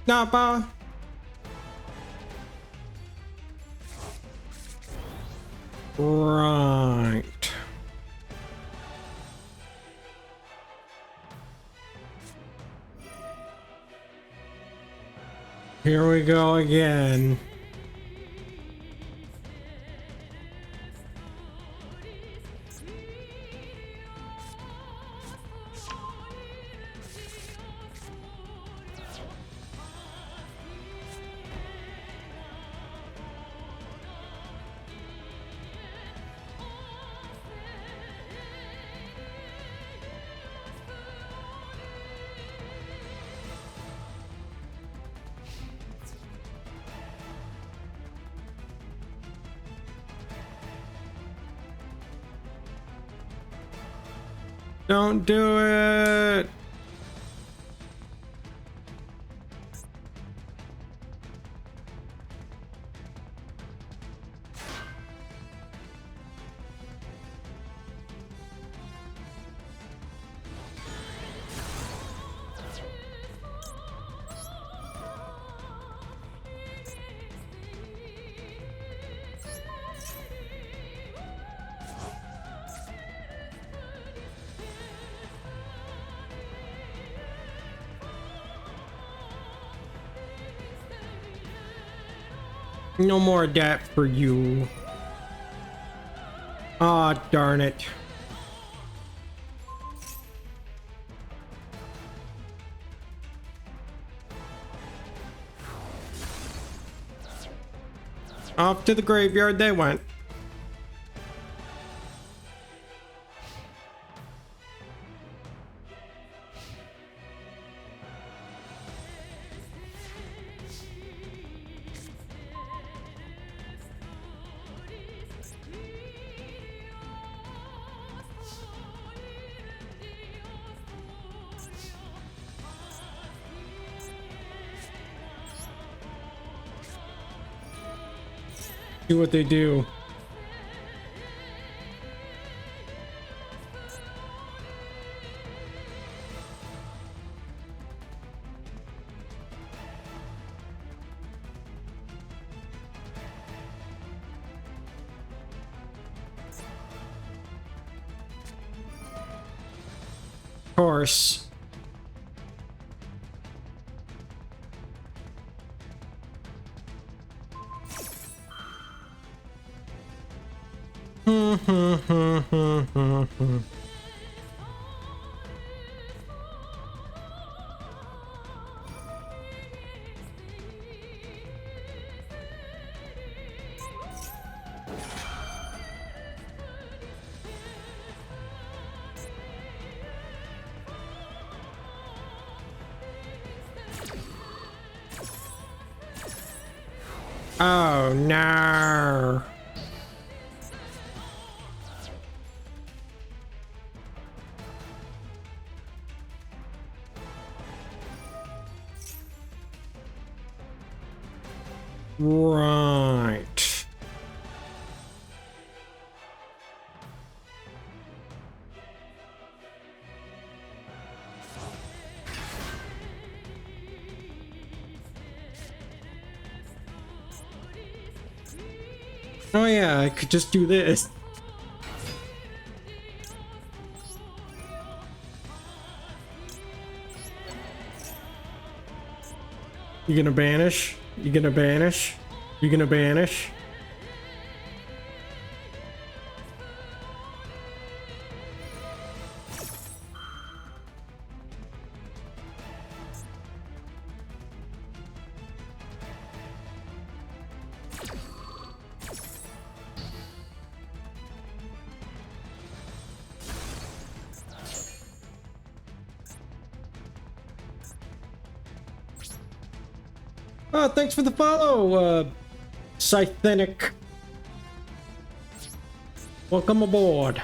Speaker 1: Nappa. Right. Here we go again. Don't do it. No more adapt for you. Ah, darn it. Off to the graveyard they went. Do what they do. Of course. Oh no. Right. Oh yeah, I could just do this. You gonna banish? You gonna banish? You gonna banish? Oh, thanks for the follow, Cybernetic. Welcome aboard.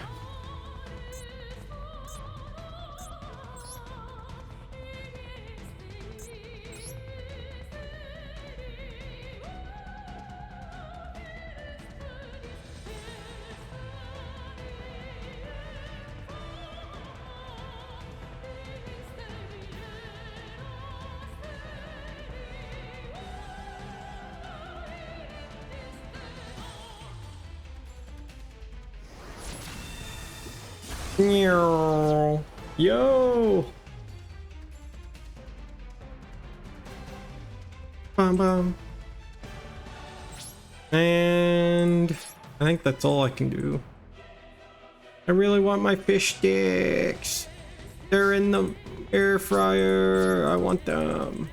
Speaker 1: Yo! Bum bum. And I think that's all I can do. I really want my fish sticks. They're in the air fryer. I want them.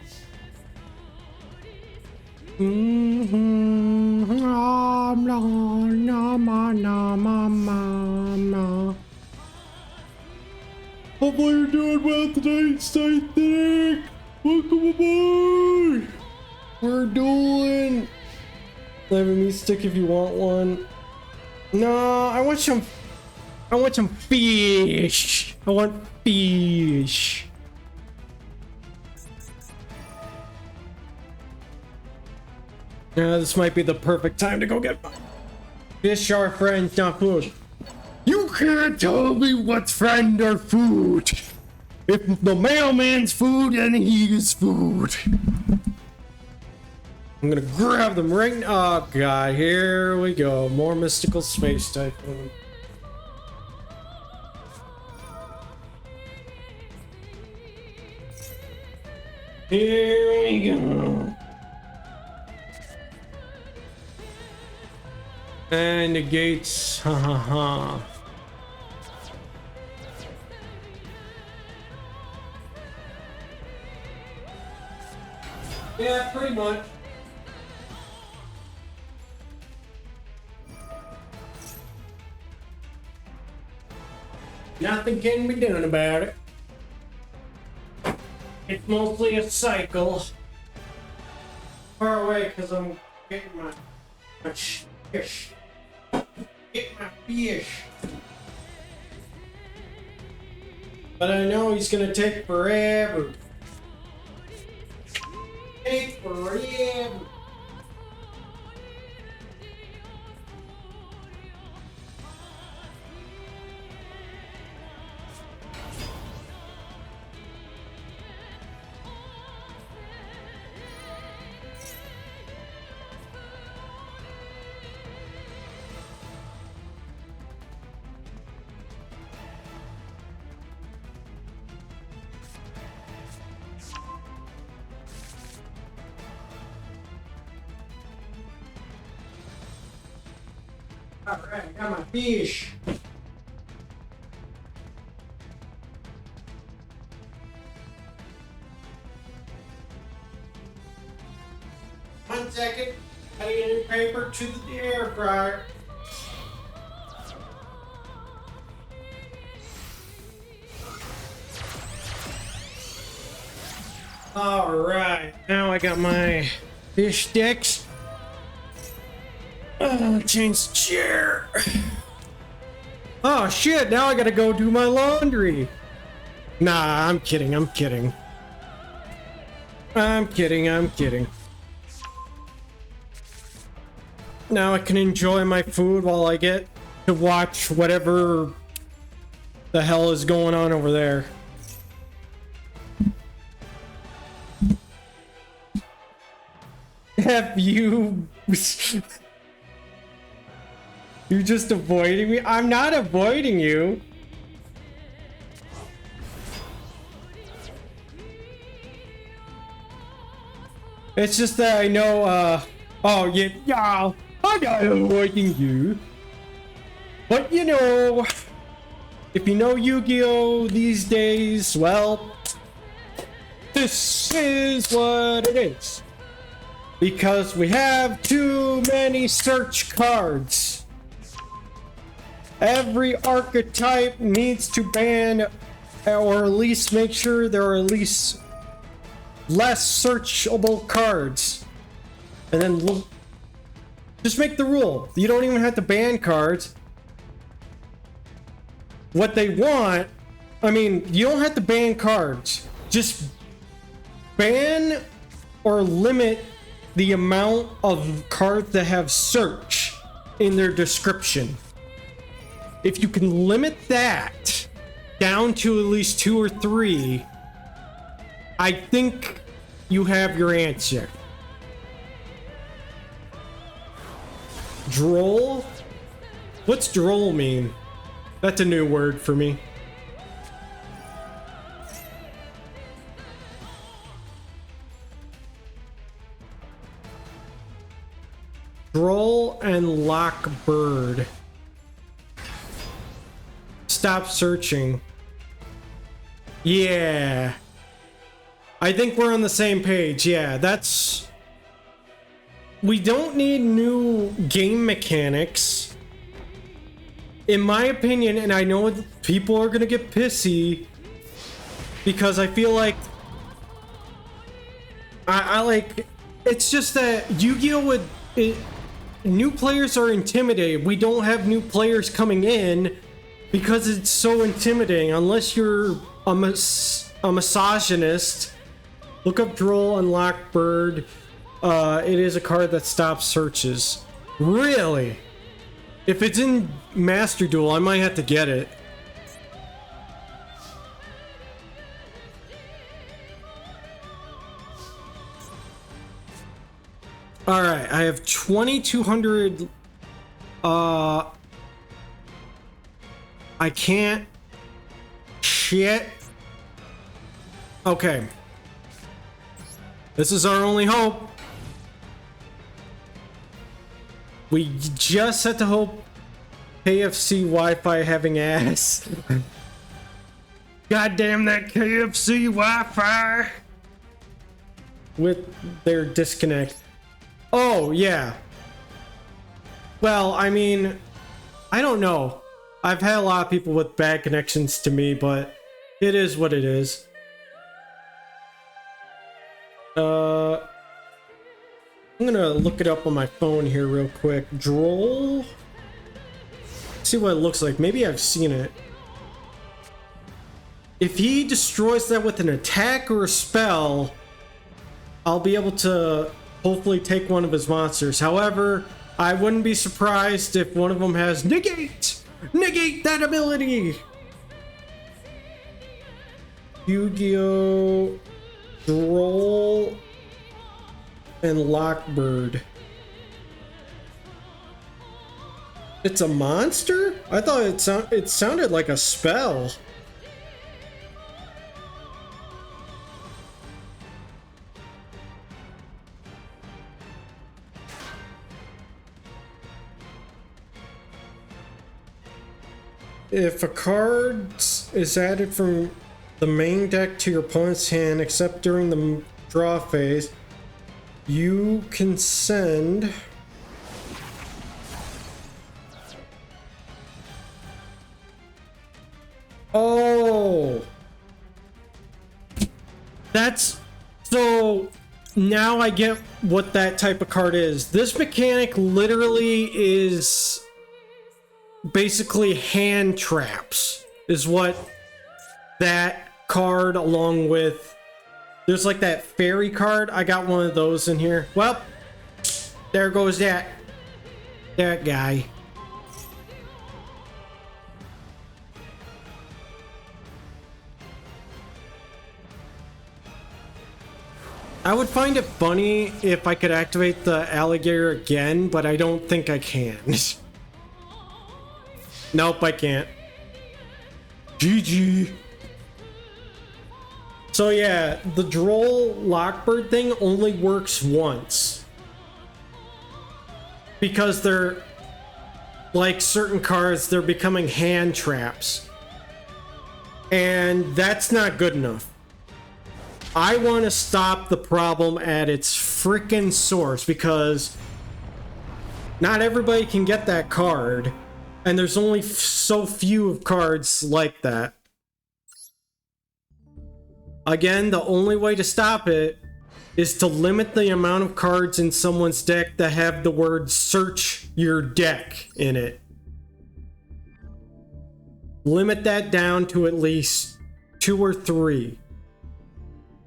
Speaker 1: Nom, nom, nom, nom, nom, nom. Hopefully you're doing well tonight, Cybernetic. Welcome aboard. We're doing. I have a meat stick if you want one. No, I want some fish. I want fish. Yeah, this might be the perfect time to go get mine. Fish are friends, not food. You can't tell me what's friend or food. If the mailman's food, then he is food. I'm gonna grab them right now. Oh god, here we go. More mystical space typhoon. Here we go. And the gates, ha ha ha. Yeah, pretty much. Nothing can be done about it. It's mostly a cycle. Far away, because I'm getting my fish. Get my fish. But I know he's gonna take forever. Take forever. Alright, I got my fish. One second. I need a new paper to the air fryer. Alright, now I got my fish sticks. Change the chair. Oh shit, now I gotta go do my laundry. Nah, I'm kidding, I'm kidding. I'm kidding. Now I can enjoy my food while I get to watch whatever the hell is going on over there. Have you... You're just avoiding me? I'm not avoiding you. It's just that I know, oh, yeah, I'm not avoiding you. But, you know, if you know Yu-Gi-Oh! These days, well, this is what it is. Because we have too many search cards. Every archetype needs to ban, or at least make sure there are at least less searchable cards. And then just make the rule. You don't even have to ban cards. What they want, I mean, you don't have to ban cards. Just ban or limit the amount of cards that have search in their description. If you can limit that down to at least 2 or 3, I think you have your answer. Droll? What's droll mean? That's a new word for me. Droll and Lockbird. Stop searching. Yeah. I think we're on the same page. Yeah, that's... We don't need new game mechanics. In my opinion, and I know people are gonna get pissy, because I feel like... I like... It's just that Yu-Gi-Oh! New players are intimidated. We don't have new players coming in because it's so intimidating. Unless you're a misogynist. Look up Droll and Lockbird. It is a card that stops searches. Really? If it's in Master Duel, I might have to get it. Alright, I have 2,200... I can't... Shit. Okay. This is our only hope. We just had to hope KFC Wi-Fi having ass. God damn that KFC Wi-Fi! With their disconnect. Oh, yeah. Well, I mean, I don't know. I've had a lot of people with bad connections to me, but it is what it is. I'm gonna look it up on my phone here real quick. Droll? See what it looks like. Maybe I've seen it. If he destroys that with an attack or a spell, I'll be able to hopefully take one of his monsters. However, I wouldn't be surprised if one of them has negate! Negate that ability! Yu-Gi-Oh! Droll and Lockbird. It's a monster? I thought it sounded like a spell. If a card is added from the main deck to your opponent's hand, except during the draw phase, you can send... Oh! That's... So, now I get what that type of card is. This mechanic literally is... basically hand traps is what that card, along with there's like that fairy card. I got one of those in here. Well, there goes that guy. I would find it funny if I could activate the alligator again, but I don't think I can. Nope, I can't. GG. So yeah, the Droll Lockbird thing only works once. Because they're, like certain cards, they're becoming hand traps. And that's not good enough. I want to stop the problem at its freaking source, because not everybody can get that card. And there's only so few of cards like that. Again, the only way to stop it is to limit the amount of cards in someone's deck that have the word search your deck in it. Limit that down to at least 2 or 3.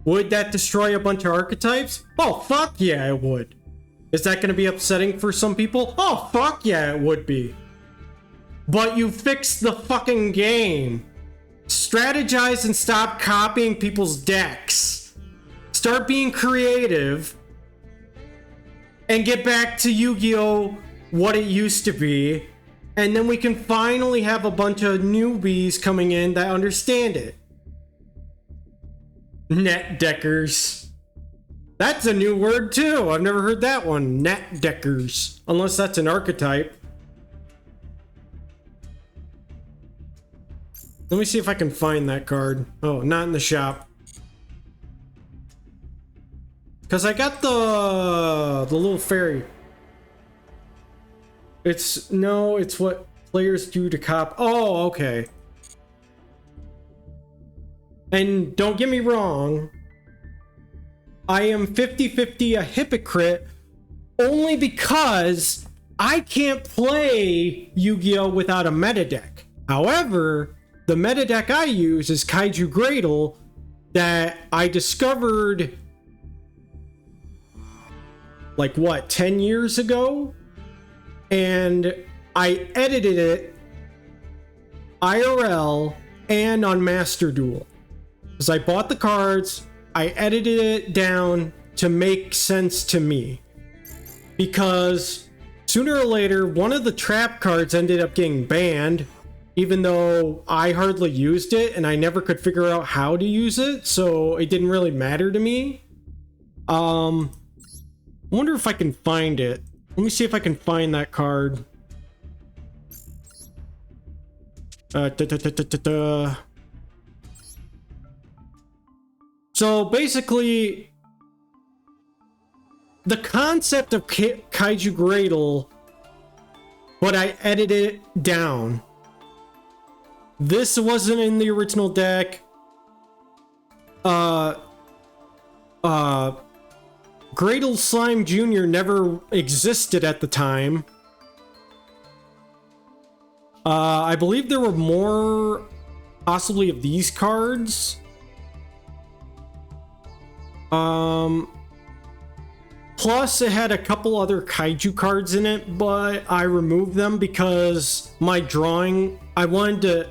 Speaker 1: Would that destroy a bunch of archetypes? Oh, fuck yeah, it would. Is that going to be upsetting for some people? Oh, fuck yeah, it would be. But you fixed the fucking game. Strategize and stop copying people's decks. Start being creative. And get back to Yu-Gi-Oh! What it used to be. And then we can finally have a bunch of newbies coming in that understand it. Net deckers. That's a new word too. I've never heard that one. Net deckers. Unless that's an archetype. Let me see if I can find that card. Oh, not in the shop. Because I got the little fairy. It's what players do to cop. Oh, okay. And don't get me wrong. I am 50-50 a hypocrite only because I can't play Yu-Gi-Oh! Without a meta deck. However, the meta deck I use is Kaiju Gradle that I discovered like what, 10 years ago? And I edited it IRL and on Master Duel. Because I bought the cards, I edited it down to make sense to me. Because sooner or later, one of the trap cards ended up getting banned. Even though I hardly used it and I never could figure out how to use it, so it didn't really matter to me. I wonder if I can find it. Let me see if I can find that card. So basically, the concept of Kaiju Gradle, but I edited it down. This wasn't in the original deck. Gradle Slime Jr. never existed at the time. I believe there were more possibly of these cards. Plus it had a couple other kaiju cards in it, but I removed them because my drawing, I wanted to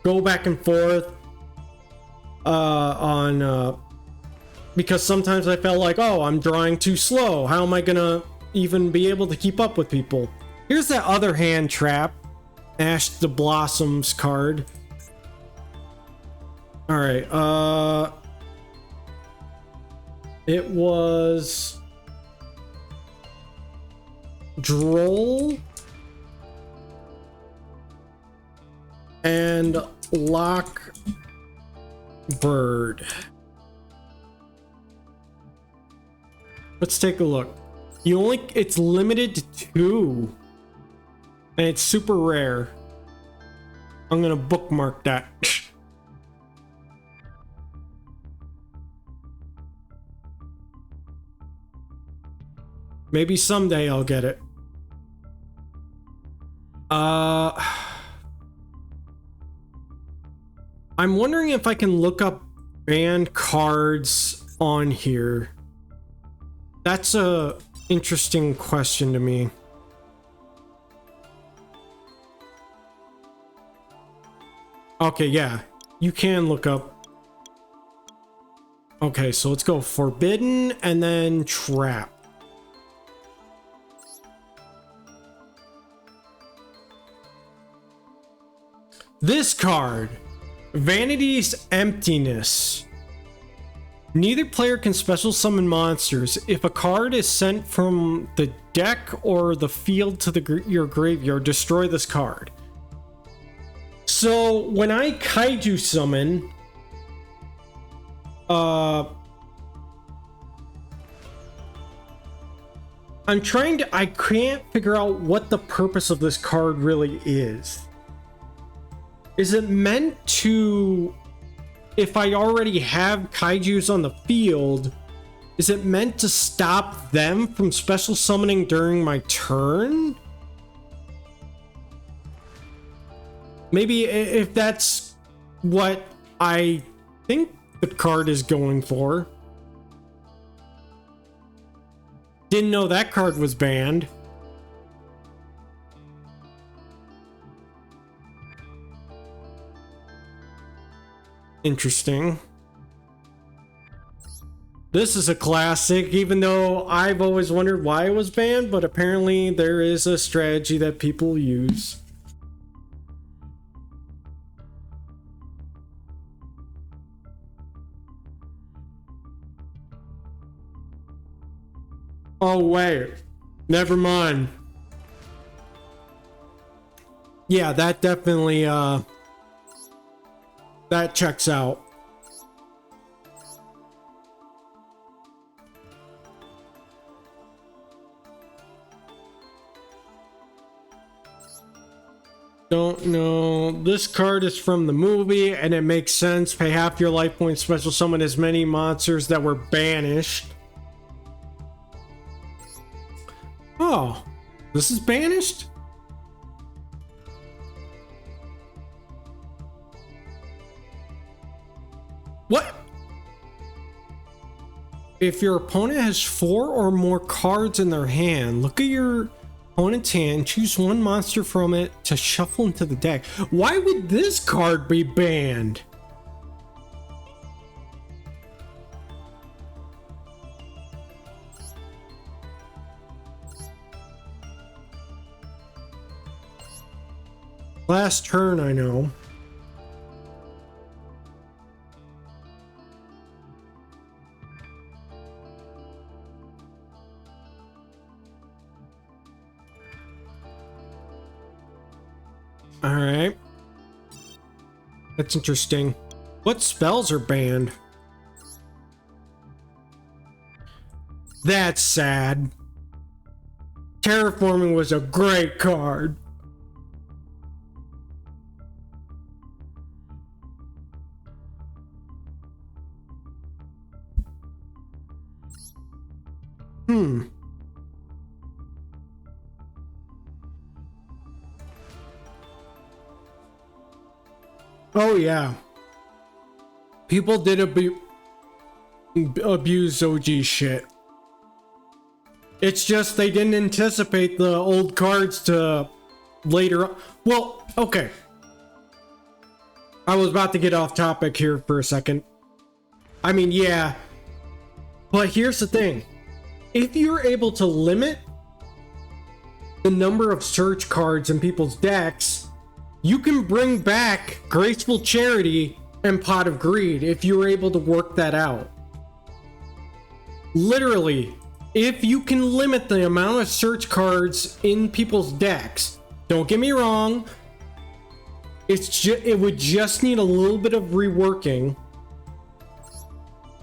Speaker 1: go back and forth because sometimes I felt like, oh, I'm drawing too slow. How am I gonna even be able to keep up with people? Here's that other hand trap, Ash the Blossoms card. All right, it was Droll and Lockbird. Let's take a look. It's limited to 2. And it's super rare. I'm gonna bookmark that. Maybe someday I'll get it. I'm wondering if I can look up banned cards on here. That's a interesting question to me. Okay, yeah, you can look up. Okay, so let's go forbidden and then trap. This card, Vanity's Emptiness. Neither player can special summon monsters. If a card is sent from the deck or the field to your graveyard, destroy this card. So when I kaiju summon, I can't figure out what the purpose of this card really is. Is it meant to, if I already have kaijus on the field, is it meant to stop them from special summoning during my turn? Maybe if that's what I think the card is going for. Didn't know that card was banned. Interesting. This is a classic, even though I've always wondered why it was banned, but apparently there is a strategy that people use. Oh wait, never mind. Yeah, that definitely that checks out. Don't know. This card is from the movie and it makes sense. Pay half your life points, special summon as many monsters that were banished. Oh, this is banished? What? If your opponent has 4 or more cards in their hand, look at your opponent's hand, choose one monster from it to shuffle into the deck. Why would this card be banned? Last turn, I know. All right. That's interesting. What spells are banned? That's sad. Terraforming was a great card. Oh yeah. People did abuse OG shit. It's just they didn't anticipate the old cards to later. Well, okay. I was about to get off topic here for a second. I mean, yeah. But here's the thing. If you're able to limit the number of search cards in people's decks, you can bring back Graceful Charity and Pot of Greed if you're able to work that out. Literally, if you can limit the amount of search cards in people's decks, don't get me wrong, it would just need a little bit of reworking.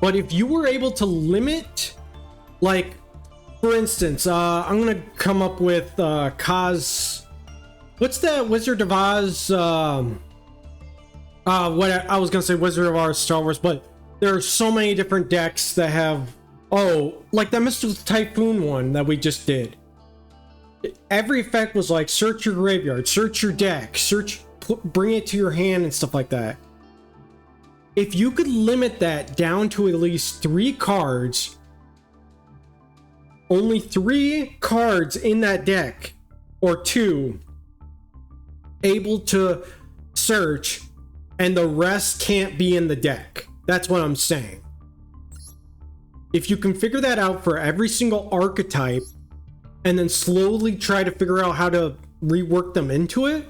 Speaker 1: But if you were able to limit, like, for instance, I'm gonna come up with Kaz. What's that Wizard of Oz? What I was gonna say, Wizard of Oz Star Wars, but there are so many different decks that have. Oh, like that Mystical Typhoon one that we just did. Every effect was like search your graveyard, search your deck, bring it to your hand and stuff like that. If you could limit that down to at least 3 cards, only 3 cards in that deck, or 2, able to search, and the rest can't be in the deck. That's what I'm saying. If you can figure that out for every single archetype, and then slowly try to figure out how to rework them into it,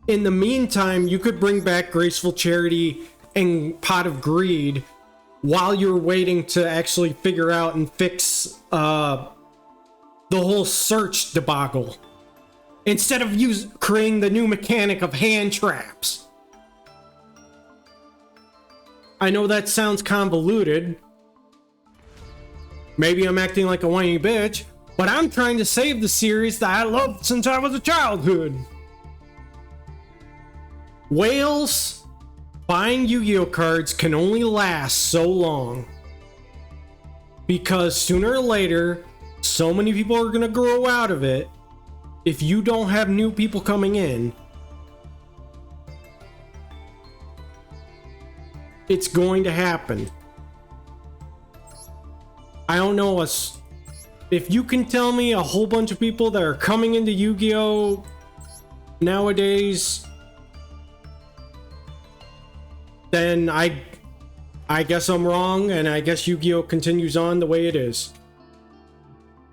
Speaker 1: in the meantime, you could bring back Graceful Charity and Pot of Greed while you're waiting to actually figure out and fix the whole search debacle. Instead of creating the new mechanic of hand traps. I know that sounds convoluted. Maybe I'm acting like a whiny bitch, but I'm trying to save the series that I loved since I was a childhood. Whales buying Yu-Gi-Oh cards can only last so long. Because sooner or later, so many people are gonna grow out of it. If you don't have new people coming in, it's going to happen. I don't know if you can tell me a whole bunch of people that are coming into Yu-Gi-Oh nowadays, then I guess I'm wrong, and I guess Yu-Gi-Oh continues on the way it is.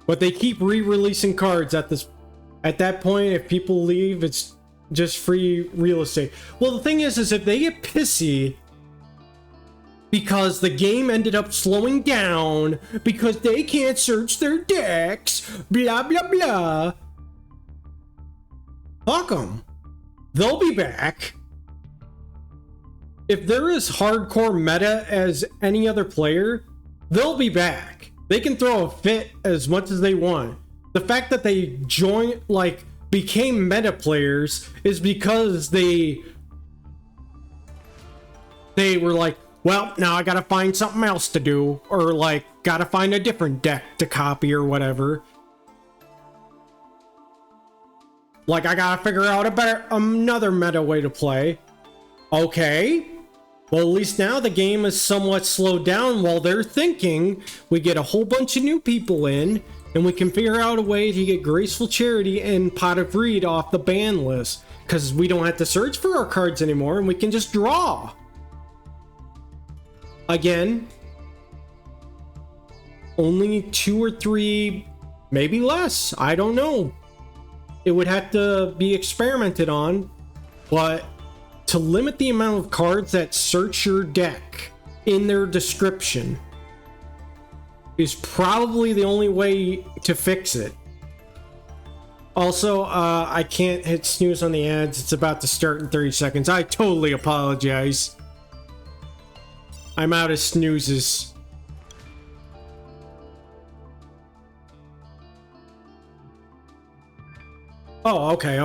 Speaker 1: But they keep re-releasing cards at that point. If people leave, it's just free real estate. Well, the thing is if they get pissy because the game ended up slowing down because they can't search their decks, blah blah blah, fuck them. They'll be back. If they're as hardcore meta as any other player, they'll be back. They can throw a fit as much as they want. The fact that they became meta players is because they were like, well, now I gotta find something else to do, or gotta find a different deck to copy or whatever. I gotta figure out another meta way to play. Okay. Well, at least now the game is somewhat slowed down while they're thinking. We get a whole bunch of new people in, and we can figure out a way to get Graceful Charity and Pot of Greed off the ban list. Because we don't have to search for our cards anymore, and we can just draw. Again, only 2 or 3, maybe less. I don't know. It would have to be experimented on, but to limit the amount of cards that search your deck in their description is probably the only way to fix it. Also, I can't hit snooze on the ads. It's about to start in 30 seconds. I totally apologize. I'm out of snoozes. Oh, okay.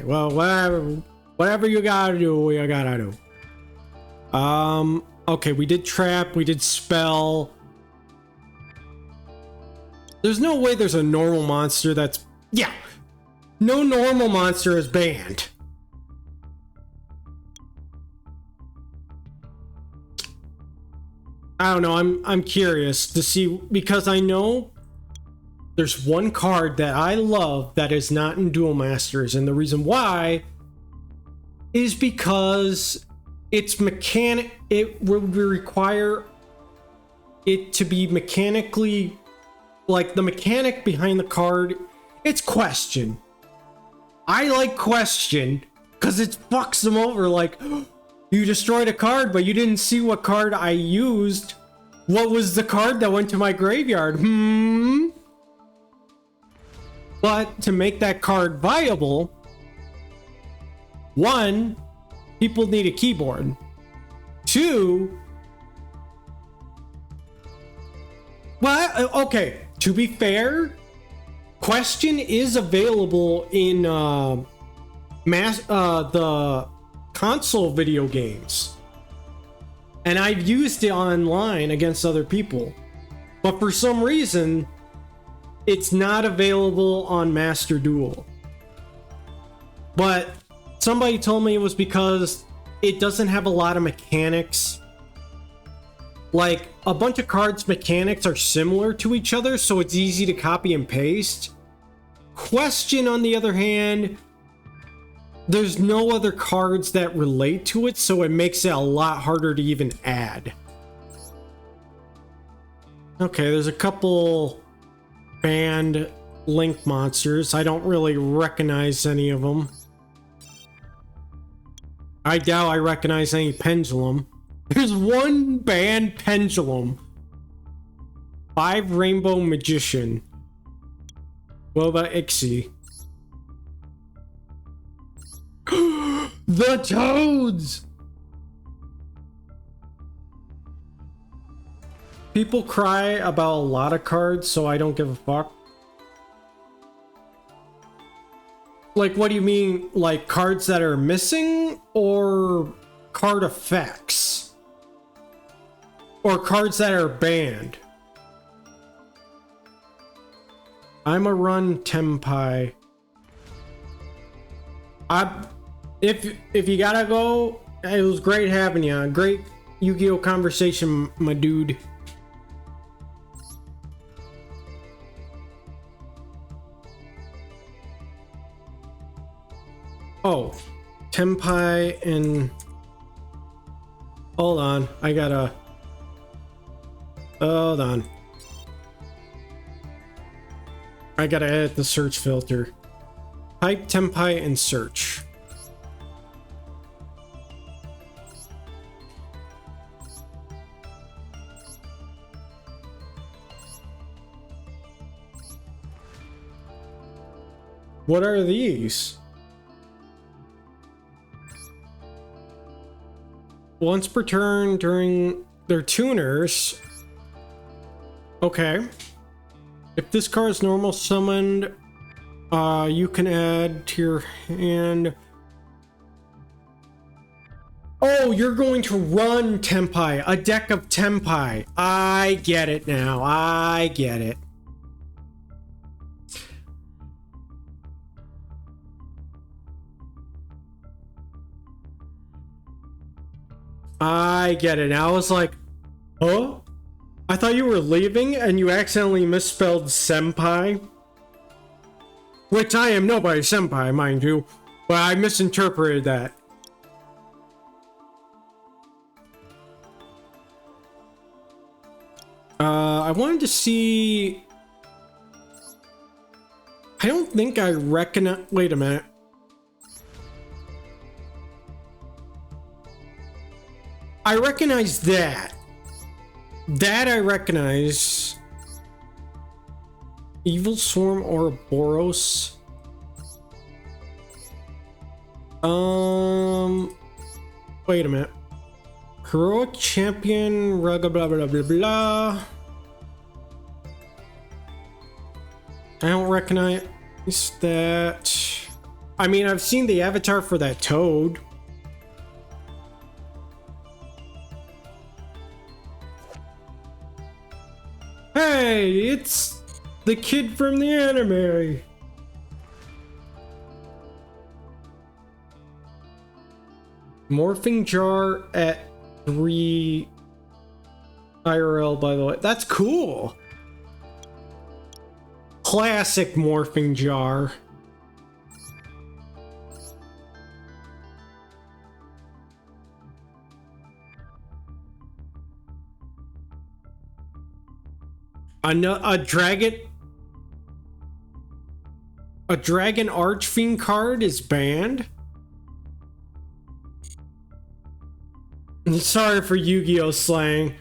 Speaker 1: Well, whatever you gotta do, you gotta do. Okay, we did trap, we did spell. There's no way there's a normal monster that's... Yeah! No normal monster is banned. I don't know, I'm curious to see, because I know there's one card that I love that is not in Duel Masters, and the reason why is because it would require it to be mechanically, the mechanic behind the card, it's Question. I like Question because it fucks them over. You destroyed a card, but you didn't see what card I used. What was the card that went to my graveyard? But to make that card viable, 1, people need a keyboard. 2, well, okay, to be fair, Question is available in the console video games, and I've used it online against other people, but for some reason it's not available on Master Duel. But somebody told me it was because it doesn't have a lot of mechanics. A bunch of cards' mechanics are similar to each other, so it's easy to copy and paste. Question, on the other hand, there's no other cards that relate to it, so it makes it a lot harder to even add. Okay, there's a couple banned Link monsters. I don't really recognize any of them. I doubt I recognize any pendulum. There's one banned pendulum. 5 rainbow magician. What about Ixie? The toads! People cry about a lot of cards, so I don't give a fuck. Like, what do you mean? Like, cards that are missing? Or card effects? Or cards that are banned? I'm a run Tempai. If you gotta go, it was great having you. Great Yu-Gi-Oh conversation, my dude. Oh, Tempai and... Hold on, I gotta... Hold on. I gotta edit the search filter. Type Tempai and search. What are these? Once per turn during their tuners. Okay. If this card is normal summoned, you can add to your hand. Oh, you're going to run Tempai, a deck of Tempai. I get it now. I get it. I get it now. I was like, huh? I thought you were leaving and you accidentally misspelled senpai. Which I am nobody's senpai, mind you. But I misinterpreted that. I wanted to see... I don't think I recognize... Wait a minute. I recognize that. That I recognize. Evil Swarm Ouroboros. Wait a minute. Heroic Champion, blah blah blah blah blah. I don't recognize that. I mean, I've seen the avatar for that toad. Hey, it's the kid from the anime. Morphing jar at 3 IRL, by the way. That's cool. Classic morphing jar. A dragon archfiend card is banned. Sorry for Yu-Gi-Oh slang.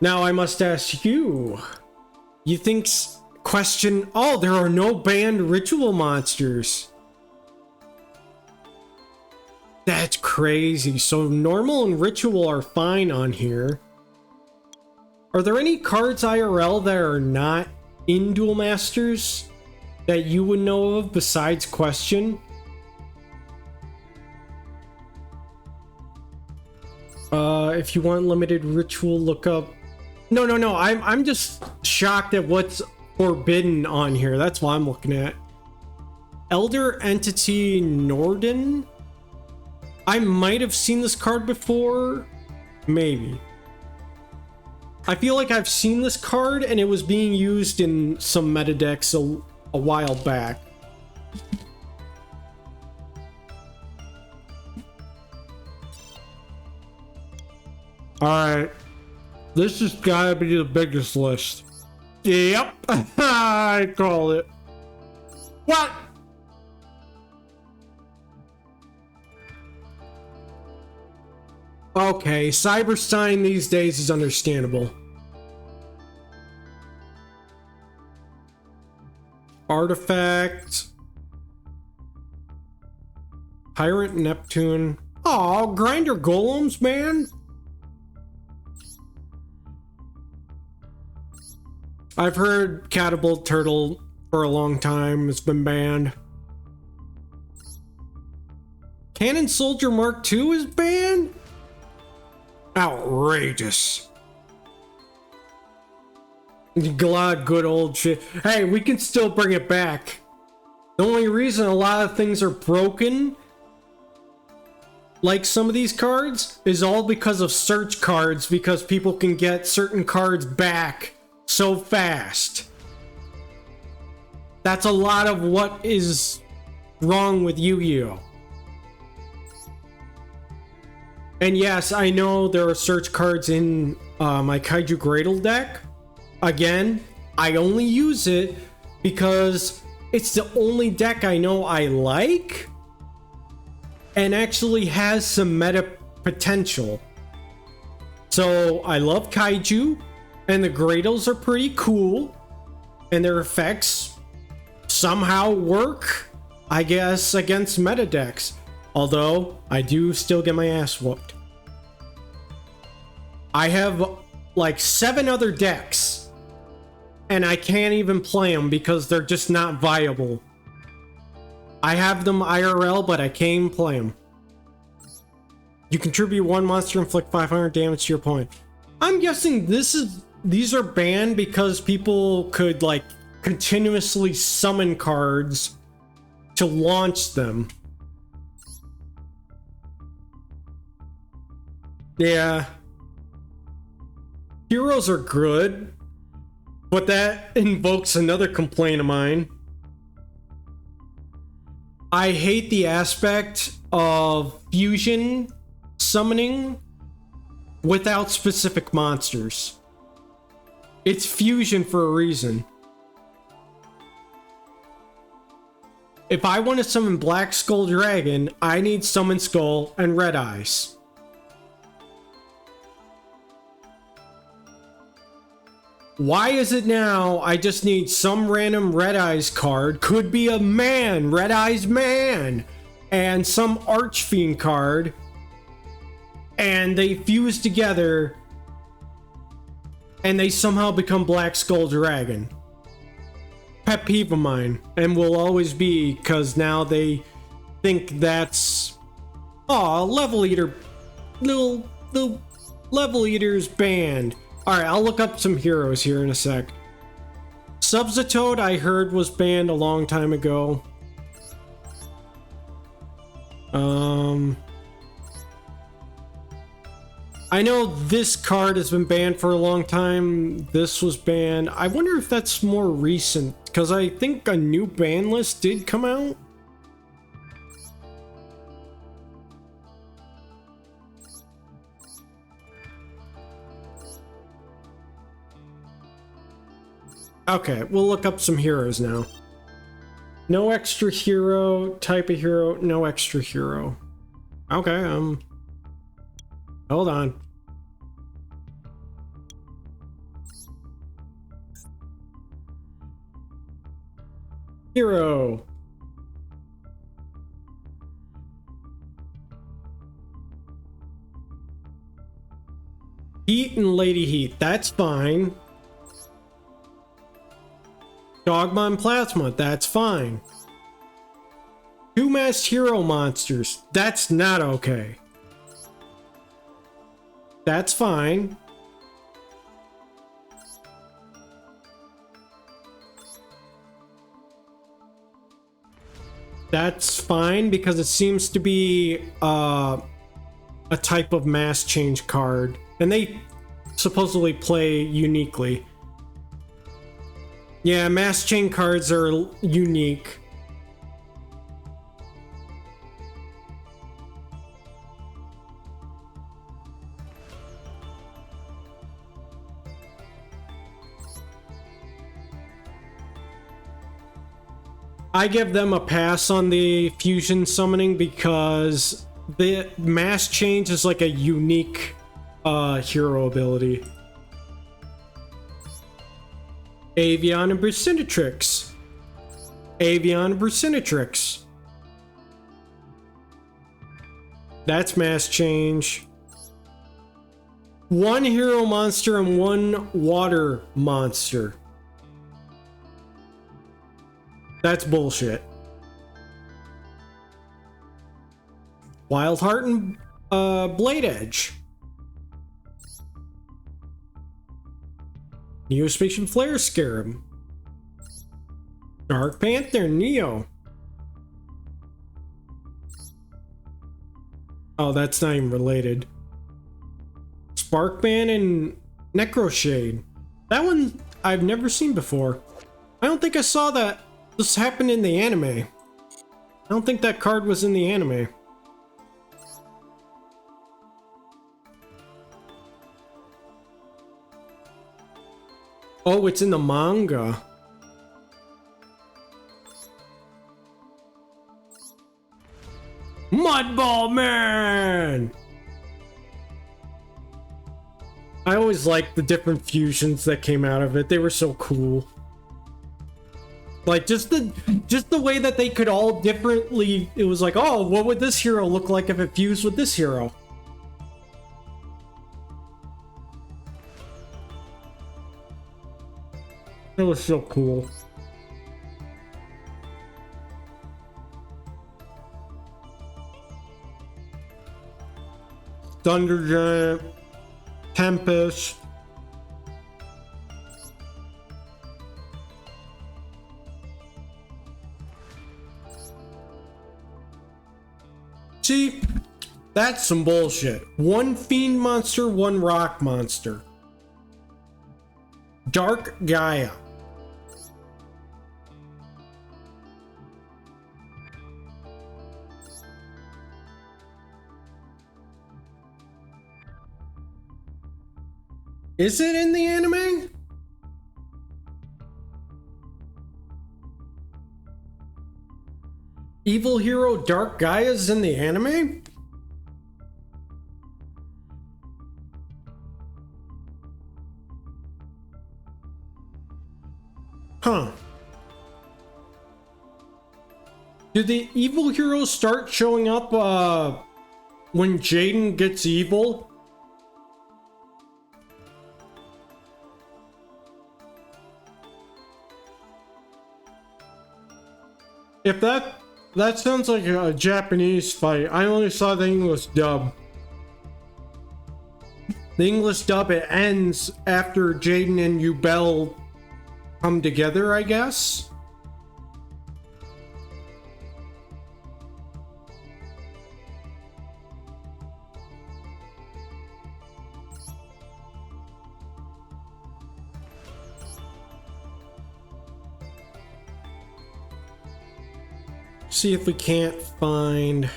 Speaker 1: Now I must ask you. You think's question? Oh, there are no banned ritual monsters. That's crazy. So normal and ritual are fine on here. Are there any cards IRL that are not in Duel Masters that you would know of besides question? If you want limited ritual, look up. No. I'm just shocked at what's forbidden on here. That's what I'm looking at. Elder Entity Norden. I might have seen this card before. Maybe. I feel like I've seen this card and it was being used in some meta decks a while back. Alright. this has gotta be the biggest list. Yep, I call it. What? Okay, Cyberstein these days is understandable. Artifact. Tyrant Neptune. Oh, grinder golems, man. I've heard Catapult Turtle for a long time. It's been banned. Cannon Soldier Mark II is banned? Outrageous. Glad good old shit. Hey, we can still bring it back. The only reason a lot of things are broken, like some of these cards, is all because of search cards, because people can get certain cards back so fast. That's a lot of what is wrong with Yu-Gi-Oh! And yes, I know there are search cards in my Kaiju Gradle deck. Again, I only use it because it's the only deck I know I like and actually has some meta potential. So I love Kaiju, and the Gradles are pretty cool, and their effects somehow work, I guess, against meta decks. Although, I do still get my ass whooped. I have like 7 other decks, and I can't even play them because they're just not viable. I have them IRL, but I can't even play them. You contribute 1 monster, inflict 500 damage to your opponent. I'm guessing these are banned because people could like continuously summon cards to launch them. Yeah. Heroes are good, but that invokes another complaint of mine. I hate the aspect of fusion summoning without specific monsters. It's fusion for a reason. If I want to summon Black Skull Dragon, I need Summon Skull and Red Eyes. Why is it now I just need some random Red Eyes card, could be a man, Red Eyes man, and some Archfiend card, and they fuse together and they somehow become Black Skull Dragon? Pet peeve of mine, and will always be, because now they think that's, oh, Level Eater, the Level Eater's banned. Alright, I'll look up some heroes here in a sec. Subzitoad, I heard, was banned a long time ago. I know this card has been banned for a long time. This was banned. I wonder if that's more recent, because I think a new ban list did come out. Okay, we'll look up some heroes now. No extra hero, type of hero, no extra hero. Okay, hold on. Hero. Heat and Lady Heat, that's fine. Dogma and Plasma, that's fine. 2 masked hero monsters, that's not okay. That's fine. That's fine because it seems to be a type of mass change card, and they supposedly play uniquely. Yeah, mass chain cards are unique. I give them a pass on the fusion summoning because the mass change is like a unique hero ability. Avian and Bracinatrix. Avian and Bracinatrix. That's mass change. One hero monster and one water monster. That's bullshit. Wild Heart and Blade Edge. Neospatial Flare Scarab. Dark Panther Neo. Oh, that's not even related. Sparkman and Necroshade. That one I've never seen before. I don't think I saw that this happened in the anime. I don't think that card was in the anime. Oh, it's in the manga. Mudball Man! I always liked the different fusions that came out of it. They were so cool. Like just the way that they could all differently, it was like, oh, what would this hero look like if it fused with this hero? It was so cool. Thunder Giant, Tempest. See, that's some bullshit. One fiend monster, one rock monster. Dark Gaia. Is it in the anime? Evil hero Dark Gaia's in the anime? Huh. Did the evil heroes start showing up when Jaden gets evil? If that sounds like a Japanese fight. I only saw the English dub. The English dub, it ends after Jaden and Yubel come together, I guess. See if we can't find...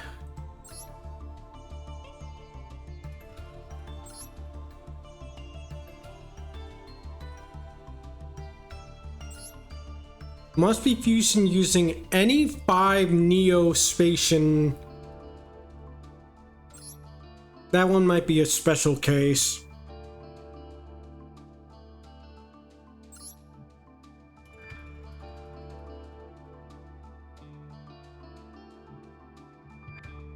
Speaker 1: Must be fusion using any 5 Neospatian. That one might be a special case.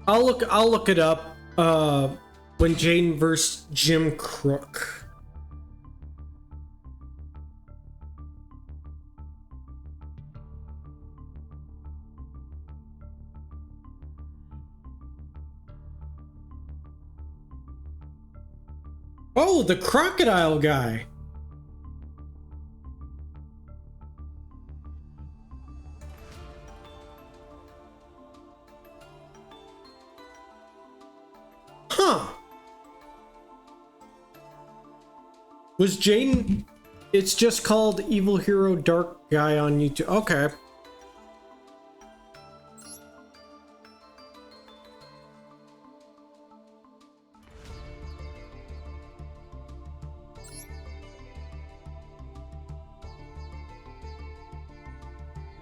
Speaker 1: I'll look it up when Jaden vs. Jim Crook. Oh, the crocodile guy. Huh. Was Jaden... It's just called Evil Hero Dark Guy on YouTube. Okay.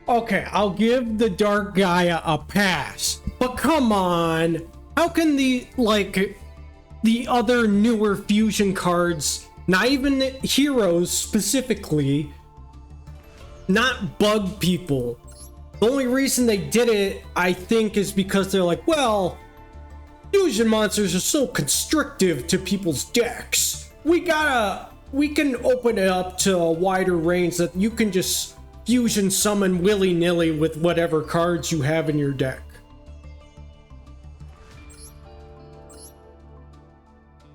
Speaker 1: Okay, I'll give the Dark Gaia a pass. But come on. How can the other newer fusion cards, not even heroes specifically, not bug people? The only reason they did it, I think, is because they're like, well, fusion monsters are so constrictive to people's decks. We can open it up to a wider range that you can just fusion summon willy-nilly with whatever cards you have in your deck.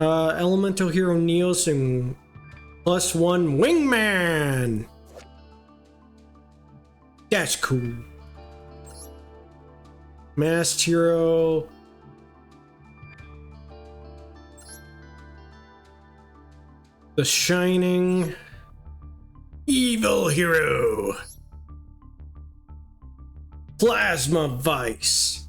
Speaker 1: Elemental Hero Neos and +1 Wingman. That's cool. Masked Hero. The Shining. Evil Hero. Plasma Vice.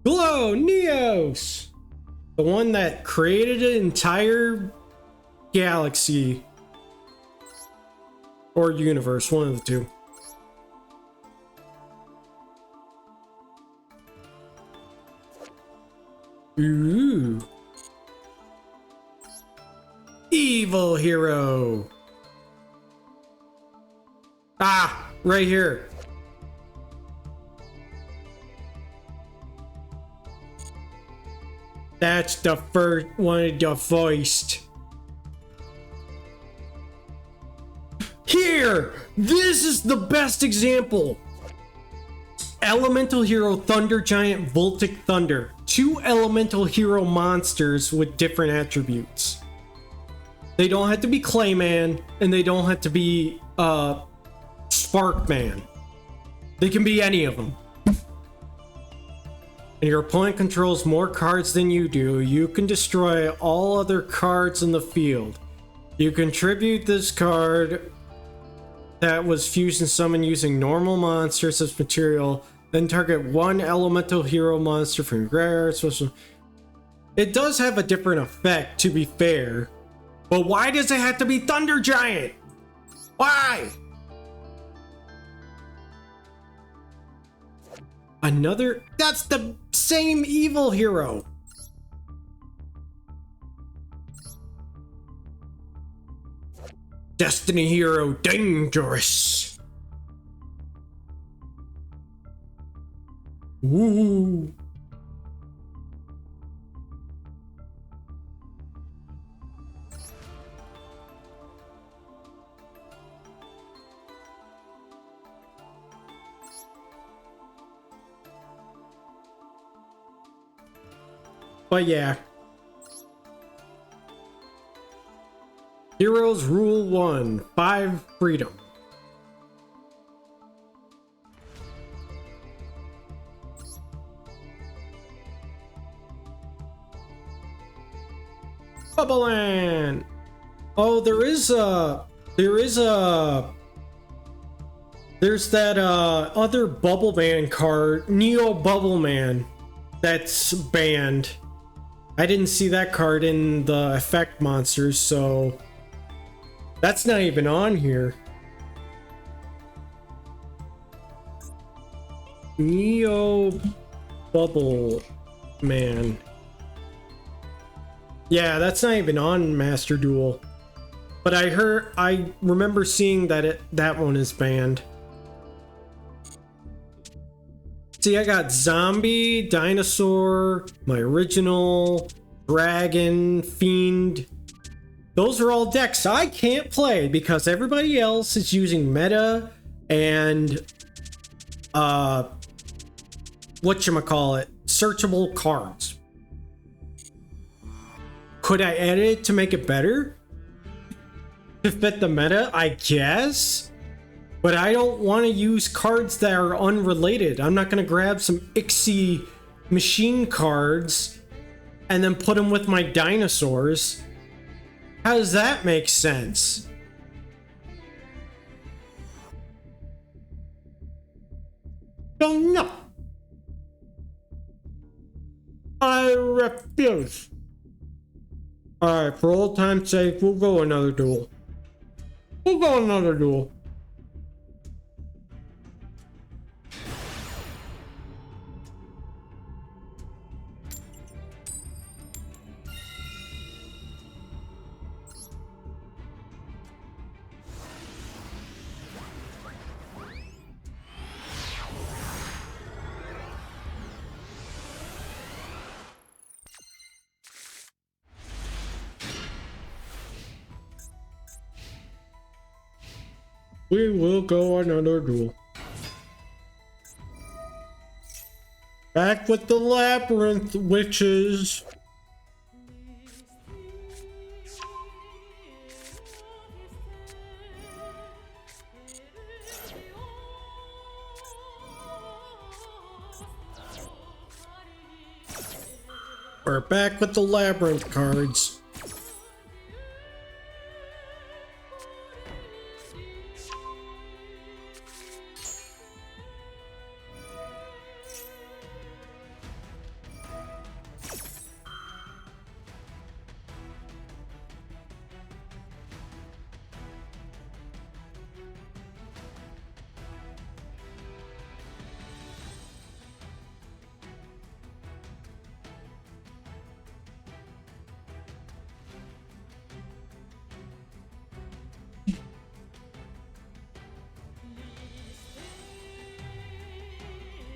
Speaker 1: Glow Neos. The one that created an entire galaxy or universe, one of the two. Ooh. Evil Hero. Ah, right here. That's the first one of the first. Here! This is the best example! Elemental Hero Thunder Giant Voltic Thunder. 2 Elemental Hero monsters with different attributes. They don't have to be Clayman, and they don't have to be Sparkman. They can be any of them. And your opponent controls more cards than you do. You can destroy all other cards in the field. You contribute this card that was fusion summoned using normal monsters as material. Then target 1 elemental hero monster from your graveyard. It does have a different effect, to be fair. But why does it have to be Thunder Giant? Why? Another? That's the same evil hero. Destiny Hero Dangerous. Woo. But yeah. Heroes Rule 1. 5 freedom. Bubbleland. Oh, there's that other Bubbleman card, Neo Bubbleman, that's banned. I didn't see that card in the effect monsters, so that's not even on here. Neo Bubble Man. Yeah, that's not even on Master Duel. But I remember seeing that that one is banned. See, I got Zombie, Dinosaur, my original, Dragon, Fiend. Those are all decks I can't play because everybody else is using meta and whatchamacallit, searchable cards. Could I edit it to make it better? To fit the meta, I guess. But I don't want to use cards that are unrelated. I'm not going to grab some Ixie machine cards and then put them with my dinosaurs. How does that make sense? Don't know. I refuse. Alright, for old time's sake, we'll go another duel. We'll go another duel. We will go another duel. Back with the labyrinth witches. We're back with the labyrinth cards.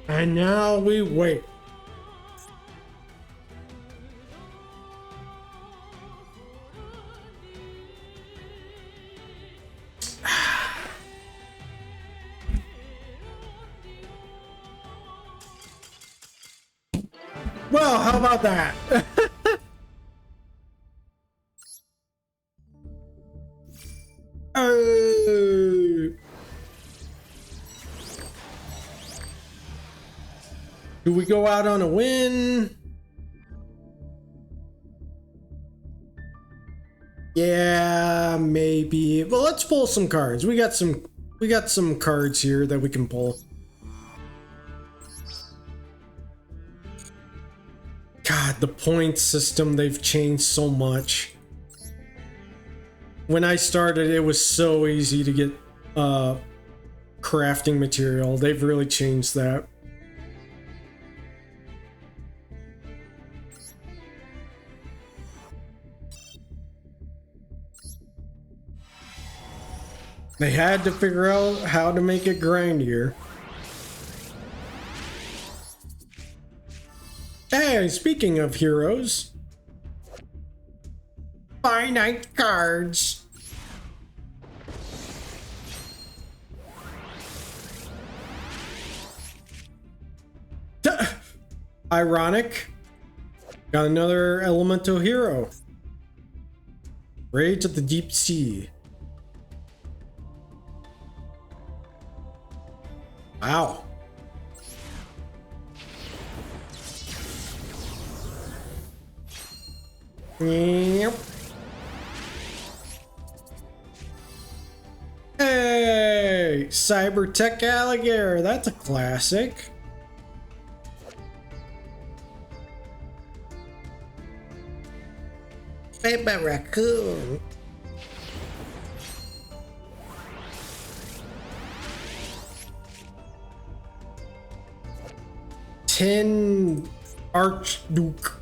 Speaker 1: And now we wait. Well, how about that? Do we go out on a win? Yeah, maybe. Well, let's pull some cards. We got some cards here that we can pull. God, the point system, they've changed so much. When I started, it was so easy to get crafting material. They've really changed that. They had to figure out how to make it grindier. Hey, speaking of heroes. Finite cards. Ironic. Got another elemental hero. Rage of the Deep Sea. Wow. Yep. Hey, Cybernetic Alligator. That's a classic. Baby Raccoon. Tin Archduke.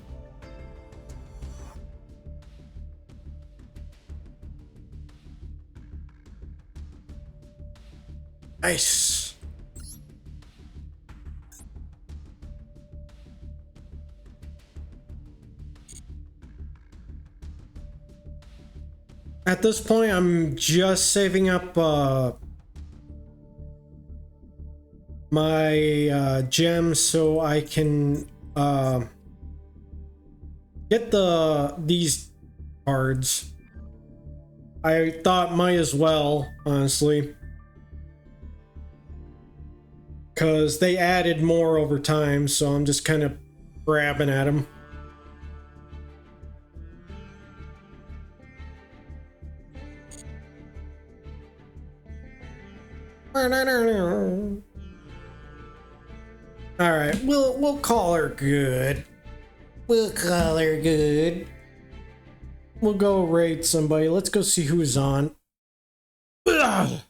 Speaker 1: Nice. At this point, I'm just saving up my gems so I can get these cards. I thought might as well, honestly, because they added more over time, so I'm just kind of grabbing at them. All right, we'll call her good. We'll call her good. We'll go raid somebody. Let's go see who's on. Ugh.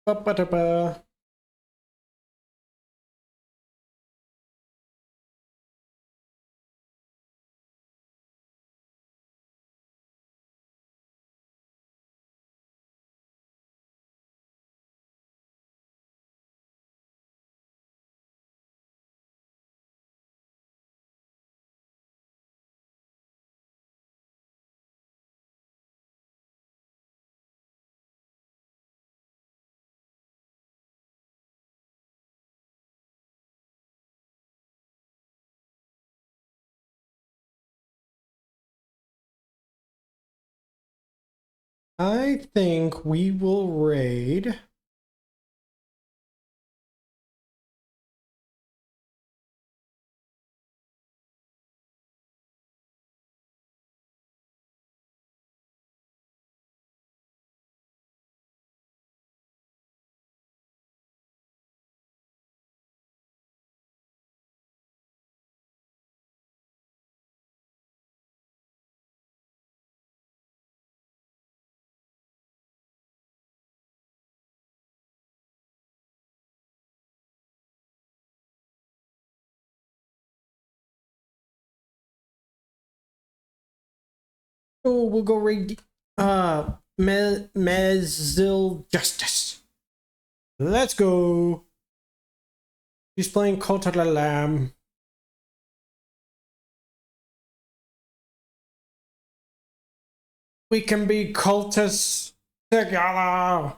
Speaker 1: Ba-ba-da-ba. I think we will raid. Oh, we'll go raid Mezil Justice. Let's go. He's playing Cult of the Lamb. We can be cultists together.